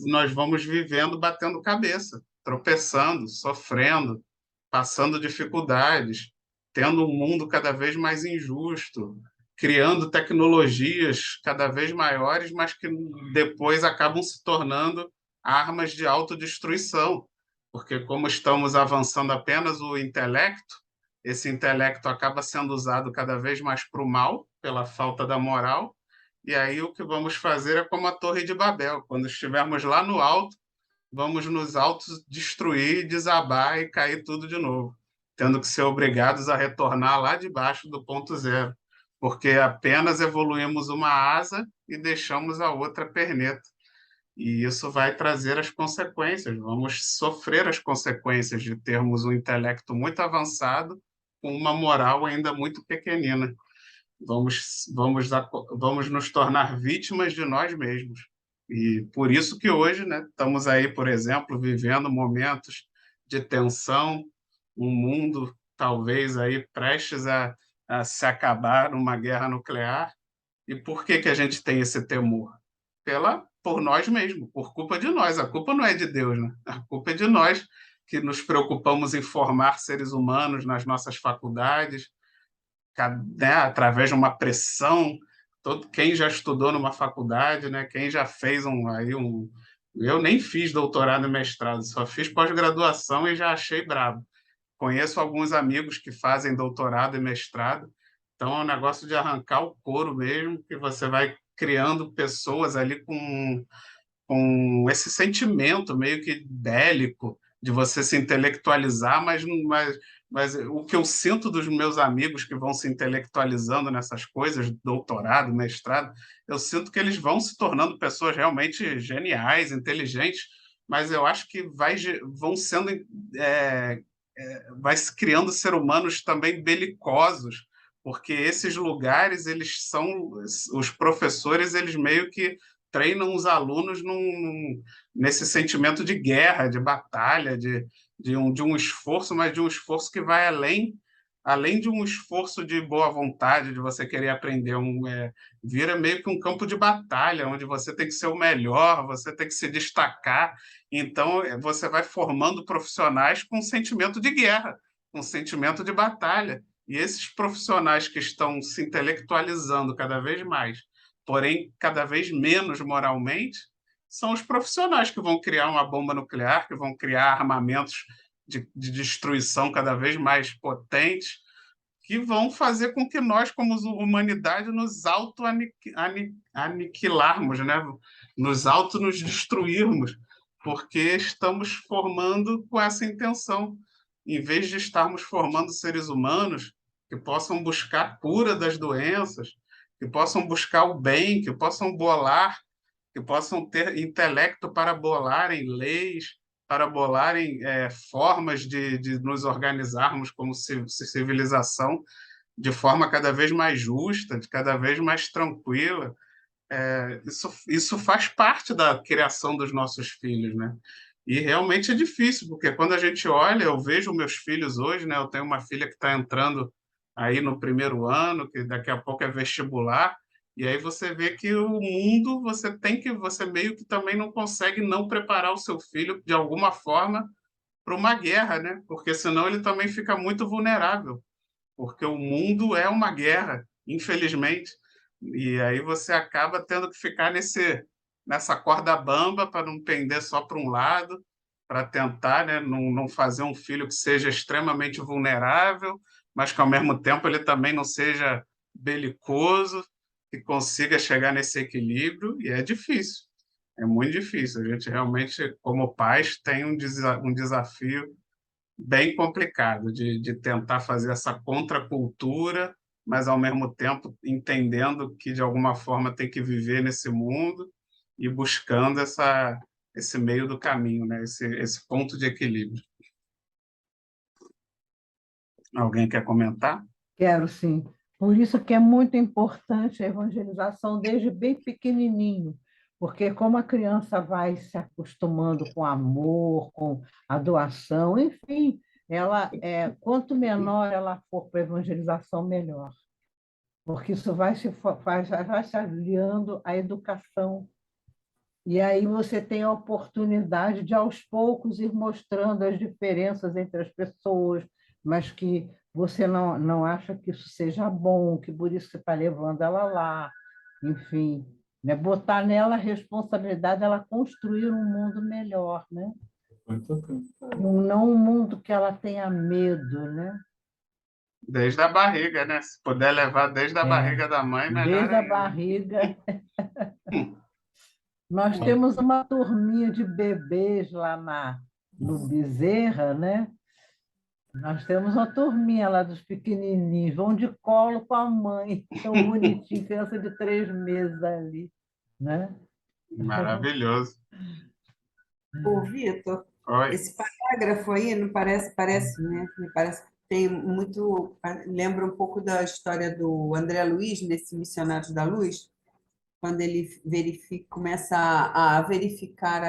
nós vamos vivendo batendo cabeça, tropeçando, sofrendo, passando dificuldades, tendo um mundo cada vez mais injusto, criando tecnologias cada vez maiores, mas que depois acabam se tornando armas de autodestruição, porque como estamos avançando apenas o intelecto, esse intelecto acaba sendo usado cada vez mais para o mal, pela falta da moral, e aí o que vamos fazer é como a Torre de Babel, quando estivermos lá no alto, vamos nos autodestruir, desabar e cair tudo de novo, tendo que ser obrigados a retornar lá de baixo do ponto zero, porque apenas evoluímos uma asa e deixamos a outra perneta. E isso vai trazer as consequências, vamos sofrer as consequências de termos um intelecto muito avançado com uma moral ainda muito pequenina. Vamos nos tornar vítimas de nós mesmos. E por isso que hoje, né, estamos aí, por exemplo, vivendo momentos de tensão, um mundo talvez aí prestes a se acabar numa guerra nuclear. E por que a gente tem esse temor? Por nós mesmos, por culpa de nós. A culpa não é de Deus, né? A culpa é de nós que nos preocupamos em formar seres humanos nas nossas faculdades, né, através de uma pressão. Quem já estudou numa faculdade, né, quem já fez eu nem fiz doutorado e mestrado, só fiz pós-graduação e já achei brabo. Conheço alguns amigos que fazem doutorado e mestrado, então é um negócio de arrancar o couro mesmo, que você vai criando pessoas ali com esse sentimento meio que bélico de você se intelectualizar, mas o que eu sinto dos meus amigos que vão se intelectualizando nessas coisas, doutorado, mestrado, eu sinto que eles vão se tornando pessoas realmente geniais, inteligentes, mas eu acho que vão sendo vai se criando seres humanos também belicosos, porque esses lugares, eles são os professores, eles meio que treinam os alunos nesse sentimento de guerra, de batalha, de um esforço, mas de um esforço que vai além de um esforço de boa vontade, de você querer aprender. Vira meio que um campo de batalha, onde você tem que ser o melhor, você tem que se destacar. Então, você vai formando profissionais com um sentimento de guerra, com um sentimento de batalha. E esses profissionais que estão se intelectualizando cada vez mais, porém cada vez menos moralmente, são os profissionais que vão criar uma bomba nuclear, que vão criar armamentos de destruição cada vez mais potentes, que vão fazer com que nós, como humanidade, nos auto-aniquilarmos, né? Nos auto-nos destruirmos, porque estamos formando com essa intenção. Em vez de estarmos formando seres humanos que possam buscar a cura das doenças, que possam buscar o bem, que possam que possam ter intelecto para bolarem leis, para bolarem formas de nos organizarmos como civilização de forma cada vez mais justa, de cada vez mais tranquila. Isso faz parte da criação dos nossos filhos, né? E realmente é difícil, porque quando a gente olha, eu vejo meus filhos hoje, né? Eu tenho uma filha que está entrando aí no primeiro ano, que daqui a pouco é vestibular, e aí você vê que o mundo, você meio que também não consegue não preparar o seu filho de alguma forma para uma guerra, né? Porque senão ele também fica muito vulnerável, porque o mundo é uma guerra, infelizmente. E aí você acaba tendo que ficar nessa corda bamba para não pender só para um lado, para tentar, né, não fazer um filho que seja extremamente vulnerável, mas que ao mesmo tempo ele também não seja belicoso, que consiga chegar nesse equilíbrio, e é difícil, é muito difícil. A gente realmente, como pais, tem um desafio bem complicado de tentar fazer essa contracultura, mas ao mesmo tempo entendendo que de alguma forma tem que viver nesse mundo e buscando esse meio do caminho, né? Esse ponto de equilíbrio. Alguém quer comentar? Quero, sim. Por isso que é muito importante a evangelização desde bem pequenininho, porque como a criança vai se acostumando com amor, com a doação, enfim, quanto menor ela for para a evangelização, melhor, porque isso vai se aliando à educação. E aí você tem a oportunidade de, aos poucos, ir mostrando as diferenças entre as pessoas, mas que você não acha que isso seja bom, que por isso você está levando ela lá, enfim, né? Botar nela a responsabilidade dela construir um mundo melhor, né? Não um mundo que ela tenha medo, né? Desde a barriga, né? Se puder levar desde a barriga da mãe, melhor Desde a ainda. barriga. Nós temos uma turminha de bebês lá no Bezerra, né? Nós temos uma turminha lá dos pequenininhos, vão de colo com a mãe, tão bonitinho, criança de 3 meses ali, né? Maravilhoso. Ô, Vitor, Oi. esse parágrafo aí não parece, né? Me parece que tem muito. Lembra um pouco da história do André Luiz, nesse Missionários da Luz, quando ele começa a verificar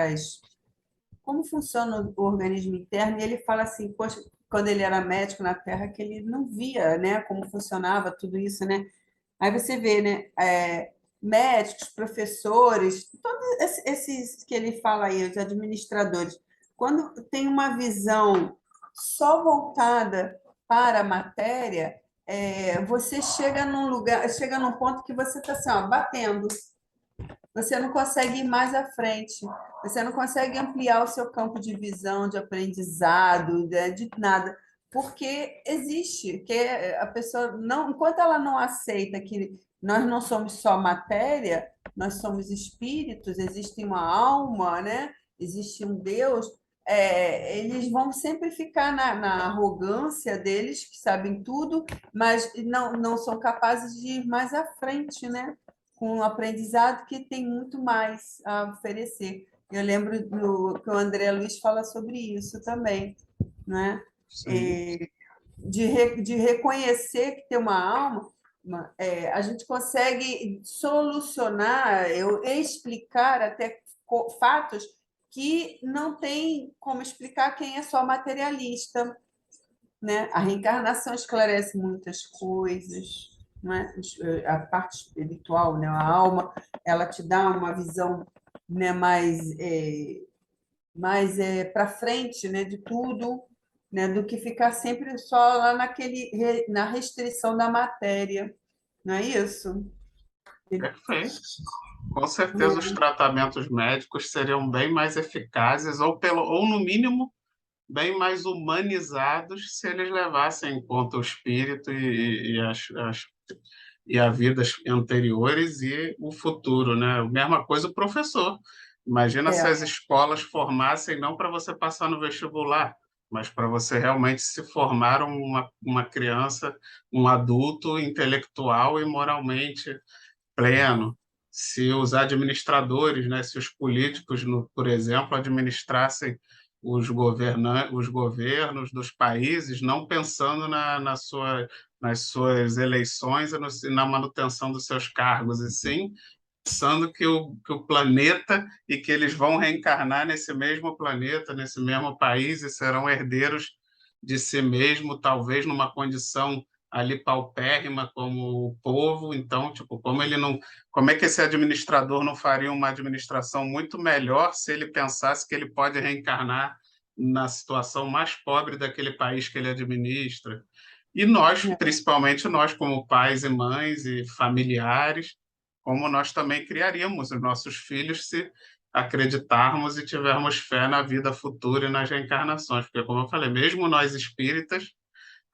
como funciona o organismo interno, e ele fala assim, poxa, quando ele era médico na Terra, que ele não via, né, como funcionava tudo isso, né? Aí você vê, né, médicos, professores, todos esses que ele fala aí, os administradores, quando tem uma visão só voltada para a matéria, você chega num lugar, chega num ponto que você está assim, ó, batendo. Você não consegue ir mais à frente, você não consegue ampliar o seu campo de visão, de aprendizado, de nada, porque existe, que a pessoa não, enquanto ela não aceita que nós não somos só matéria, nós somos espíritos, existe uma alma, né? Existe um Deus, eles vão sempre ficar na arrogância deles, que sabem tudo, mas não são capazes de ir mais à frente, né? Com um aprendizado que tem muito mais a oferecer. Eu lembro que o André Luiz fala sobre isso também, né? De reconhecer que tem uma alma, a gente consegue solucionar, explicar até fatos que não tem como explicar quem é só materialista, né? A reencarnação esclarece muitas coisas, né? A parte espiritual, né? A alma, ela te dá uma visão, né? mais para frente, né? De tudo, né? Do que ficar sempre só lá na restrição da matéria, não é isso? Perfeito. Com certeza os tratamentos médicos seriam bem mais eficazes, ou no mínimo, bem mais humanizados se eles levassem em conta o espírito e a vidas anteriores e o futuro, né? A mesma coisa o professor. Imagina se as escolas formassem não para você passar no vestibular, mas para você realmente se formar uma criança, um adulto intelectual e moralmente pleno. Se os administradores, né, se os políticos, por exemplo, administrassem os governos dos países, não pensando nas suas eleições e na manutenção dos seus cargos, e sim pensando que o planeta e que eles vão reencarnar nesse mesmo planeta, nesse mesmo país e serão herdeiros de si mesmo, talvez numa condição ali paupérrima como o povo. Então, tipo, como é que esse administrador não faria uma administração muito melhor se ele pensasse que ele pode reencarnar na situação mais pobre daquele país que ele administra? E nós, principalmente nós, como pais e mães e familiares, como nós também criaríamos os nossos filhos se acreditarmos e tivermos fé na vida futura e nas reencarnações. Porque, como eu falei, mesmo nós espíritas,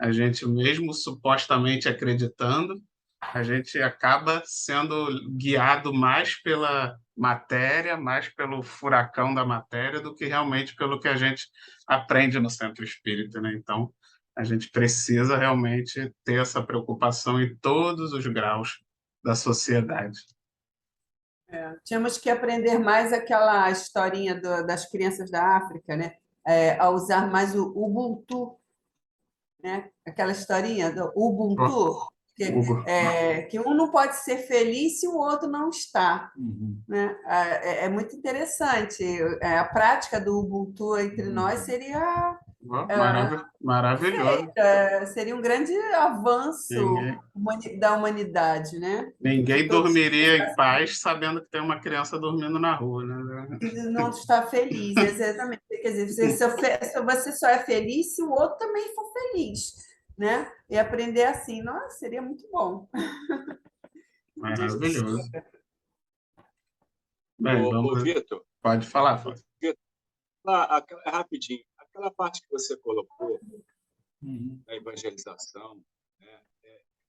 a gente mesmo supostamente acreditando, a gente acaba sendo guiado mais pela matéria, mais pelo furacão da matéria, do que realmente pelo que a gente aprende no centro espírita, né? Então, a gente precisa realmente ter essa preocupação em todos os graus da sociedade. Tínhamos que aprender mais aquela historinha das crianças da África, né? A usar mais o Ubuntu, né? Aquela historinha do Ubuntu, que um não pode ser feliz se o outro não está. Né? É muito interessante. A prática do Ubuntu entre nós seria maravilhoso. Seria um grande avanço da humanidade, né? Ninguém dormiria em paz sabendo que tem uma criança dormindo na rua, né? E não está feliz, exatamente. Quer dizer, você só é feliz se o outro também for feliz, né? E aprender assim, nossa, seria muito bom. Maravilhoso. Bem, Ô, Vitor, pode falar, Flávio. rapidinho, aquela parte que você colocou Uhum. da evangelização, né?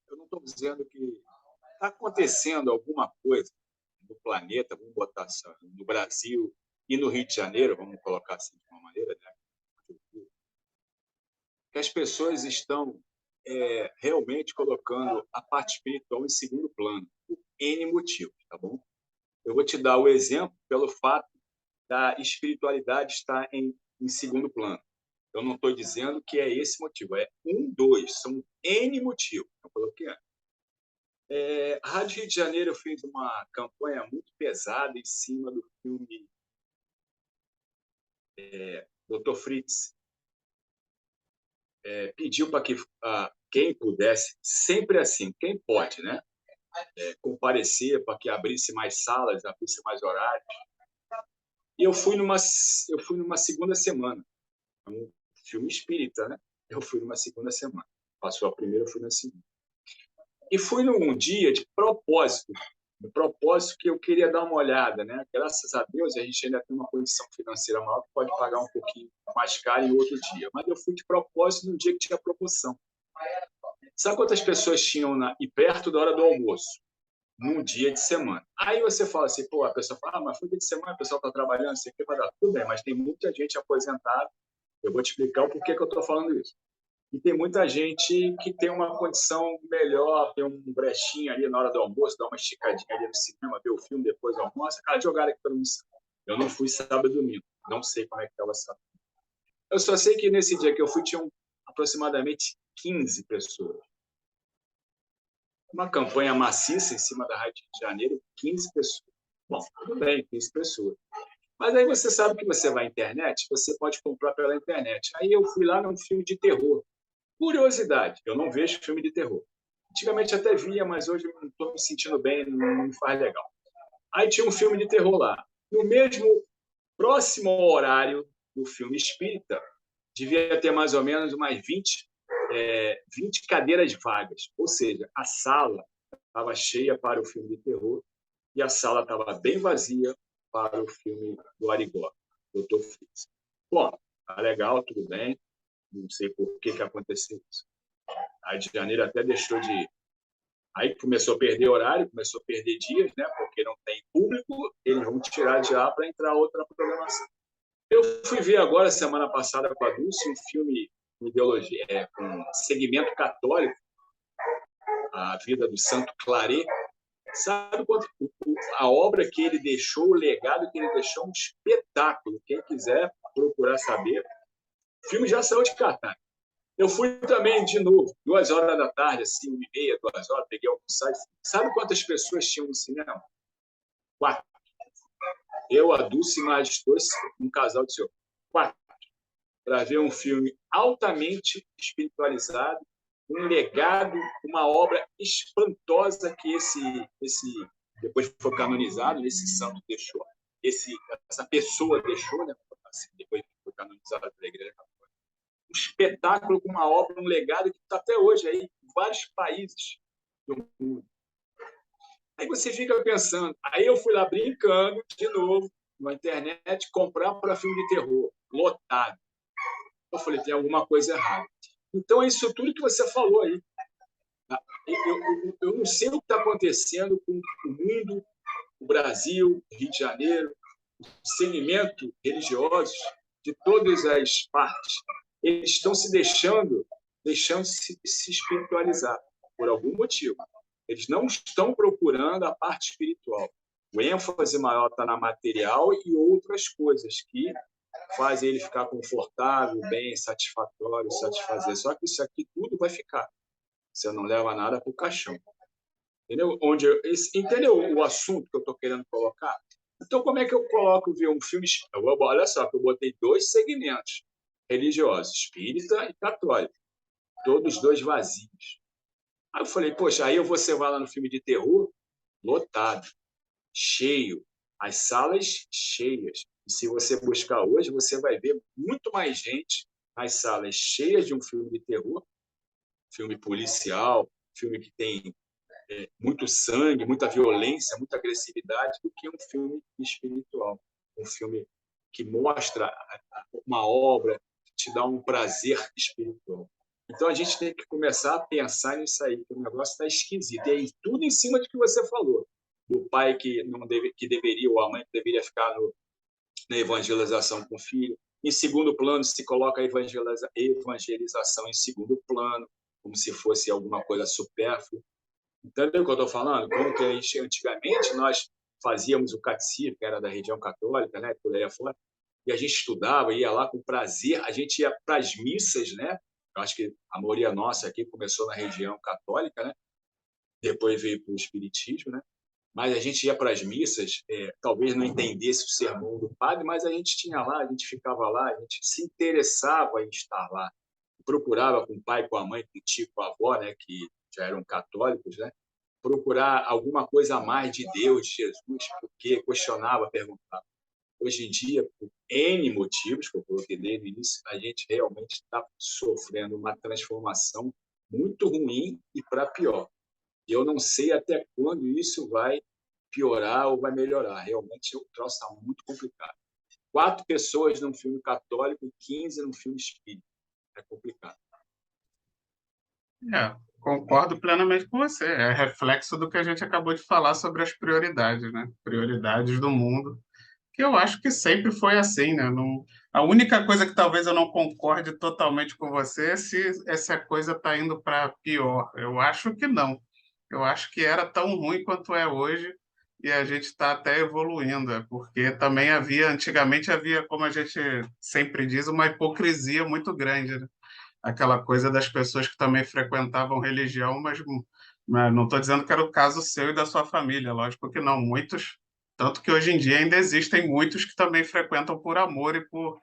Eu não estou dizendo que está acontecendo alguma coisa no planeta, vamos botar assim, no Brasil e no Rio de Janeiro, vamos colocar assim de uma maneira, né? Que as pessoas estão realmente colocando a parte espiritual em segundo plano, por N motivos, tá bom? Eu vou te dar o exemplo pelo fato da espiritualidade estar em segundo plano. Eu não estou dizendo que é esse motivo, é dois, são N motivos. Eu coloquei. A Rádio Rio de Janeiro fez uma campanha muito pesada em cima do filme Dr. Fritz. Pediu para que quem pudesse, sempre assim, quem pode, né? Comparecer para que abrisse mais salas, abrisse mais horários. E eu fui numa segunda semana, um filme espírita, né? Eu fui numa segunda semana. Passou a primeira, eu fui na segunda. E fui num dia de propósito que eu queria dar uma olhada, né? Graças a Deus, a gente ainda tem uma condição financeira maior que pode pagar um pouquinho mais caro em outro dia. Mas eu fui de propósito no dia que tinha promoção. Sabe quantas pessoas tinham e perto da hora do almoço? Num dia de semana. Aí você fala assim, pô, a pessoa fala, mas foi dia de semana, o pessoal está trabalhando, sei que vai dar. Tudo bem, mas tem muita gente aposentada. Eu vou te explicar o porquê que eu estou falando isso. E tem muita gente que tem uma condição melhor, tem um brechinho ali na hora do almoço, dá uma esticadinha ali no cinema, ver o filme depois do almoço, aquela jogada que todo mundo sabe. Eu não fui sábado e domingo, não sei como é que estava sábado. Eu só sei que nesse dia que eu fui tinham aproximadamente 15 pessoas. Uma campanha maciça em cima da Rádio de Janeiro, 15 pessoas. Bom, tudo bem, 15 pessoas. Mas aí você sabe que você vai à internet, você pode comprar pela internet. Aí eu fui lá num filme de terror. Curiosidade, eu não vejo filme de terror. Antigamente até via, mas hoje eu não estou me sentindo bem, não me faz legal. Aí tinha um filme de terror lá. No mesmo próximo horário do filme espírita, devia ter mais ou menos umas 20 cadeiras vagas. Ou seja, a sala estava cheia para o filme de terror e a sala estava bem vazia para o filme do Arigó, Dr. Fritz. Bom, tá legal, tudo bem. Não sei por que aconteceu isso. A de Janeiro até deixou de ir. Aí começou a perder horário, começou a perder dias, né? Porque não tem público, eles vão tirar de ar para entrar outra programação. Eu fui ver agora, semana passada, com a Dulce, um filme com ideologia, com segmento católico, A Vida do Santo Claret. Sabe quanto a obra que ele deixou, o legado que ele deixou, um espetáculo. Quem quiser procurar saber, o filme já saiu de cartaz. Eu fui também, de novo, 2 horas da tarde, assim, 1h30, 2 horas, peguei almoçar. Sabe quantas pessoas tinham no cinema? 4. Eu, a Dulce, mais 2, um casal de senhor. 4. Para ver um filme altamente espiritualizado, um legado, uma obra espantosa que esse depois foi canonizado, esse santo deixou, essa pessoa deixou, né? Assim, depois foi canonizado pela Igreja Católica. Um espetáculo com uma obra, um legado que está até hoje aí em vários países do mundo. Aí você fica pensando. Aí eu fui lá brincando de novo na internet comprar para filme de terror lotado. Eu falei, tem alguma coisa errada. Então é isso tudo que você falou aí. Eu não sei o que está acontecendo com o mundo, o Brasil, o Rio de Janeiro, o segmento religioso de todas as partes. Eles estão se deixando se espiritualizar por algum motivo. Eles não estão procurando a parte espiritual. O ênfase maior está na material e outras coisas que fazem ele ficar confortável, bem, satisfatório, satisfazer. Só que isso aqui tudo vai ficar. Você não leva nada para o caixão. Entendeu? Entendeu o assunto que eu estou querendo colocar? Então, como é que eu coloco ver um filme? Olha só, que eu botei 2 segmentos religiosos, espírita e católico, todos 2 vazios. Aí eu falei, poxa, aí você vai lá no filme de terror, lotado, cheio, as salas cheias. E se você buscar hoje, você vai ver muito mais gente as salas cheias de um filme de terror, filme policial, filme que tem muito sangue, muita violência, muita agressividade, do que um filme espiritual, um filme que mostra uma obra, que te dá um prazer espiritual. Então a gente tem que começar a pensar nisso aí, que o negócio está esquisito. E aí, tudo em cima do que você falou, do pai que não deve, que deveria, ou a mãe que deveria ficar na evangelização com o filho. Em segundo plano, se coloca a evangelização em segundo plano, como se fosse alguma coisa supérflua. Entendeu o que eu estou falando? Como que antigamente nós fazíamos o catecismo, que era da religião católica, né, por aí afora, e a gente estudava, ia lá com prazer, a gente ia para as missas, né? Eu acho que a maioria nossa aqui começou na religião católica, né? Depois veio para o espiritismo, né? Mas a gente ia para as missas, talvez não entendesse o sermão do padre, mas a gente tinha lá, a gente ficava lá, a gente se interessava em estar lá, procurava com o pai, com a mãe, com o tio, com a avó, né, que já eram católicos, né, procurar alguma coisa a mais de Deus, de Jesus, porque questionava, perguntava. Hoje em dia, por N motivos, que eu coloquei desde o início, a gente realmente está sofrendo uma transformação muito ruim e para pior. E eu não sei até quando isso vai piorar ou vai melhorar. Realmente, o troço está muito complicado. 4 pessoas num filme católico e 15 num filme espírita. É complicado. Concordo plenamente com você. É reflexo do que a gente acabou de falar sobre as prioridades, né? Prioridades do mundo, que eu acho que sempre foi assim, né? Não... A única coisa que talvez eu não concorde totalmente com você é se a coisa está indo para pior. Eu acho que não. Eu acho que era tão ruim quanto é hoje e a gente está até evoluindo, porque também antigamente havia, como a gente sempre diz, uma hipocrisia muito grande, né? Aquela coisa das pessoas que também frequentavam religião, mas não estou dizendo que era o caso seu e da sua família, lógico que não, muitos, tanto que hoje em dia ainda existem muitos que também frequentam por amor e por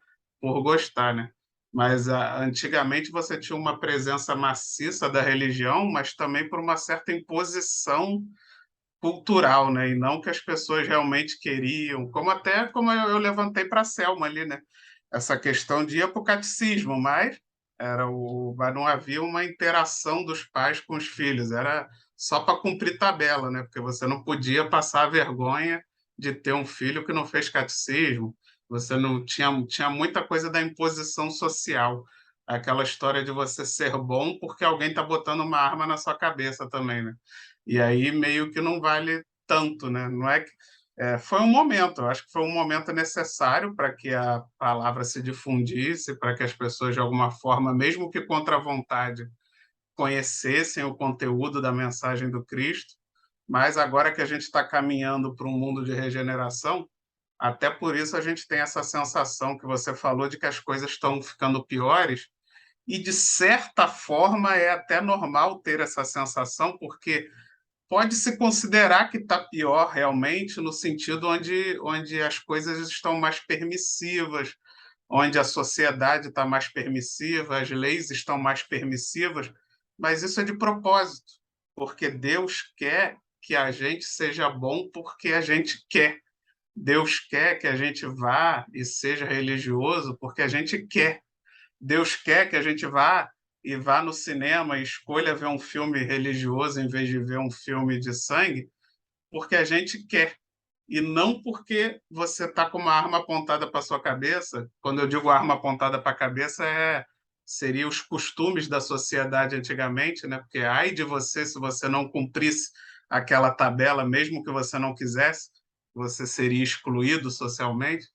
gostar, né? Mas antigamente você tinha uma presença maciça da religião, mas também por uma certa imposição cultural, né? E não que as pessoas realmente queriam, como eu levantei para a Selma ali, né? Essa questão de ir para o catecismo, mas não havia uma interação dos pais com os filhos, era só para cumprir tabela, né? Porque você não podia passar a vergonha de ter um filho que não fez catecismo, você não tinha muita coisa da imposição social, aquela história de você ser bom porque alguém está botando uma arma na sua cabeça também, né? E aí meio que não vale tanto, né? Não é que foi um momento, eu acho que foi um momento necessário para que a palavra se difundisse, para que as pessoas, de alguma forma, mesmo que contra a vontade, conhecessem o conteúdo da mensagem do Cristo. Mas agora que a gente está caminhando para um mundo de regeneração, até por isso a gente tem essa sensação que você falou de que as coisas estão ficando piores, e de certa forma é até normal ter essa sensação, porque pode-se considerar que está pior realmente no sentido onde as coisas estão mais permissivas, onde a sociedade está mais permissiva, as leis estão mais permissivas, mas isso é de propósito, porque Deus quer que a gente seja bom porque a gente quer. Deus quer que a gente vá e seja religioso porque a gente quer. Deus quer que a gente vá no cinema e escolha ver um filme religioso em vez de ver um filme de sangue, porque a gente quer. E não porque você está com uma arma apontada para sua cabeça. Quando eu digo arma apontada para a cabeça, seria os costumes da sociedade antigamente, né? Porque ai de você se você não cumprisse aquela tabela, mesmo que você não quisesse, você seria excluído socialmente.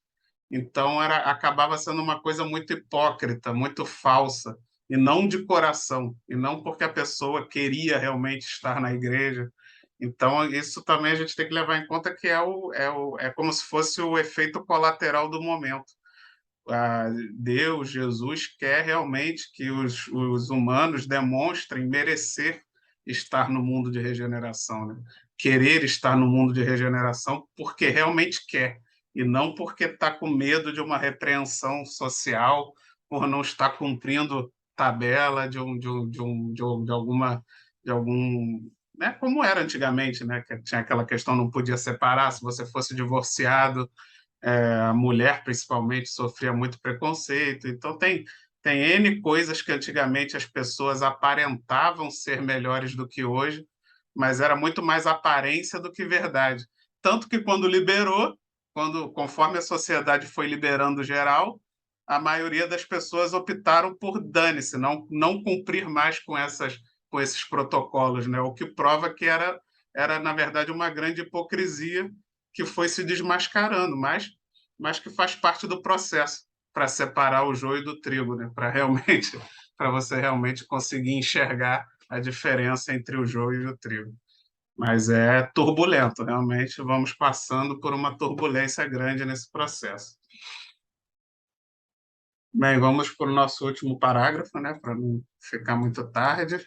Então acabava sendo uma coisa muito hipócrita, muito falsa, e não de coração, e não porque a pessoa queria realmente estar na igreja. Então, isso também a gente tem que levar em conta que é como se fosse o efeito colateral do momento. Deus, Jesus, quer realmente que os humanos demonstrem merecer estar no mundo de regeneração, né? Querer estar no mundo de regeneração porque realmente quer, e não porque está com medo de uma repreensão social por não estar cumprindo tabela de algum, né? Como era antigamente, né? Que tinha aquela questão, não podia separar se você fosse divorciado, a mulher principalmente sofria muito preconceito. Então Tem N coisas que antigamente as pessoas aparentavam ser melhores do que hoje, mas era muito mais aparência do que verdade. Tanto que quando liberou, conforme a sociedade foi liberando geral, a maioria das pessoas optaram por dane-se, não cumprir mais com esses protocolos, né? O que prova que era, na verdade, uma grande hipocrisia que foi se desmascarando, mas que faz parte do processo para separar o joio do trigo, né? Para você realmente conseguir enxergar a diferença entre o joio e o trigo. Mas é turbulento, realmente vamos passando por uma turbulência grande nesse processo. Bem, vamos para o nosso último parágrafo, né? Para não ficar muito tarde.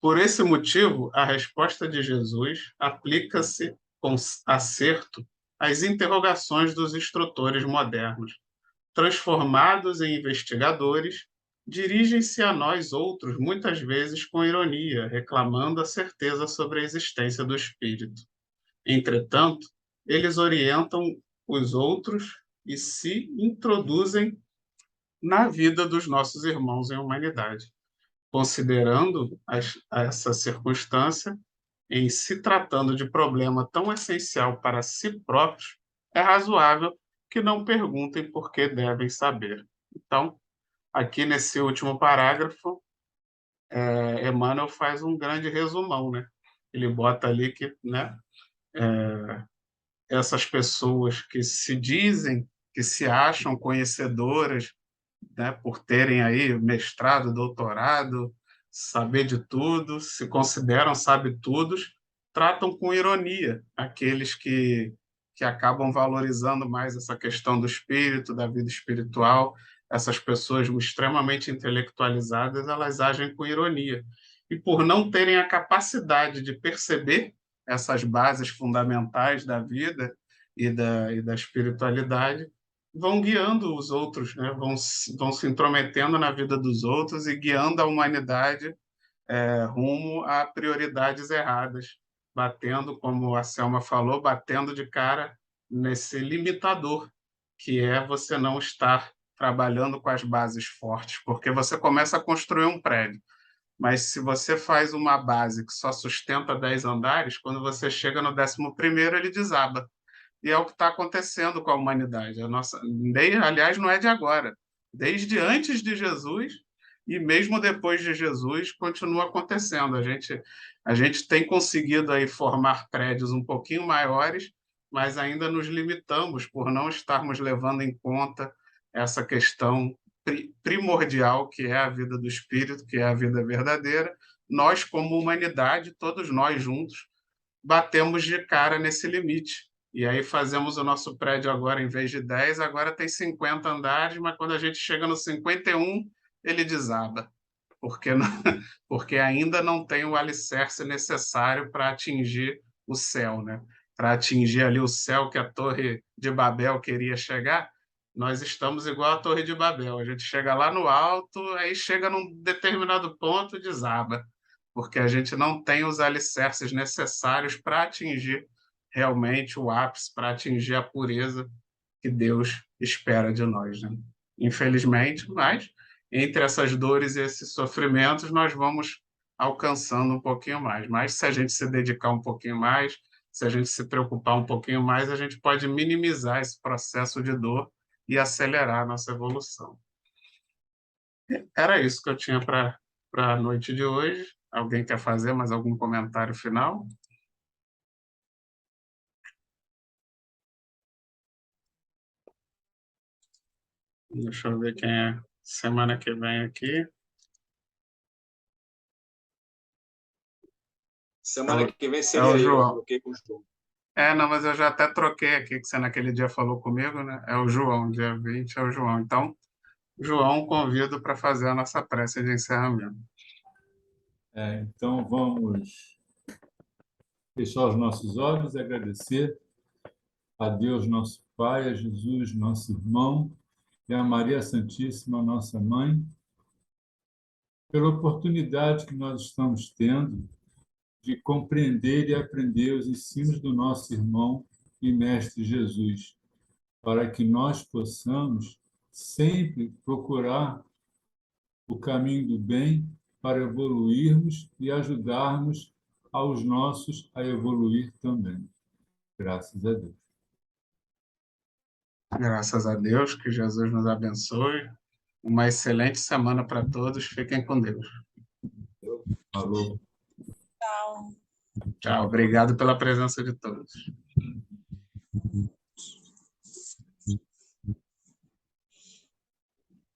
Por esse motivo, a resposta de Jesus aplica-se com acerto às interrogações dos instrutores modernos. Transformados em investigadores, dirigem-se a nós outros muitas vezes com ironia, reclamando a certeza sobre a existência do espírito. Entretanto, eles orientam os outros e se introduzem na vida dos nossos irmãos em humanidade. Considerando essa circunstância, em se tratando de problema tão essencial para si próprios, é razoável que não perguntem por que devem saber. Então, aqui nesse último parágrafo, Emmanuel faz um grande resumão, né? Ele bota ali que, né, essas pessoas que se dizem, que se acham conhecedoras, né, por terem aí mestrado, doutorado, saber de tudo, se consideram sabe-tudos, tratam com ironia aqueles que acabam valorizando mais essa questão do espírito, da vida espiritual. Essas pessoas extremamente intelectualizadas, elas agem com ironia. E por não terem a capacidade de perceber essas bases fundamentais da vida e da espiritualidade, vão guiando os outros, né? vão se intrometendo na vida dos outros e guiando a humanidade rumo a prioridades erradas, batendo, como a Selma falou, batendo de cara nesse limitador, que é você não estar trabalhando com as bases fortes, porque você começa a construir um prédio, mas se você faz uma base que só sustenta 10 andares, quando você chega no 11º, ele desaba. E é o que está acontecendo com a humanidade. Aliás, não é de agora. Desde antes de Jesus e mesmo depois de Jesus, continua acontecendo. A gente tem conseguido aí formar prédios um pouquinho maiores, mas ainda nos limitamos por não estarmos levando em conta essa questão primordial, que é a vida do espírito, que é a vida verdadeira. Nós, como humanidade, todos nós juntos, batemos de cara nesse limite. E aí fazemos o nosso prédio agora, em vez de 10, agora tem 50 andares, mas quando a gente chega no 51, ele desaba, porque, não, porque ainda não tem o alicerce necessário para atingir o céu, né? Para atingir ali o céu que a Torre de Babel queria chegar, nós estamos igual a Torre de Babel. A gente chega lá no alto, aí chega num determinado ponto e desaba, porque a gente não tem os alicerces necessários para atingir realmente o ápice, para atingir a pureza que Deus espera de nós, né? Infelizmente, mas entre essas dores e esses sofrimentos, nós vamos alcançando um pouquinho mais. Mas se a gente se dedicar um pouquinho mais, se a gente se preocupar um pouquinho mais, a gente pode minimizar esse processo de dor e acelerar a nossa evolução. Era isso que eu tinha para a noite de hoje. Alguém quer fazer mais algum comentário final? Deixa eu ver quem é semana que vem aqui. Semana que vem É seria o eu, João. coloquei com o João. Não, mas eu já até troquei aqui, que você naquele dia falou comigo, né? É o João, dia 20 é o João. Então, João, convido para fazer a nossa prece de encerramento. Então, vamos fechar os nossos olhos e agradecer a Deus, nosso Pai, a Jesus, nosso irmão, e a Maria Santíssima, nossa Mãe, pela oportunidade que nós estamos tendo de compreender e aprender os ensinos do nosso irmão e mestre Jesus, para que nós possamos sempre procurar o caminho do bem para evoluirmos e ajudarmos aos nossos a evoluir também. Graças a Deus. Graças a Deus, que Jesus nos abençoe. Uma excelente semana para todos. Fiquem com Deus. Falou. Tchau. Obrigado pela presença de todos.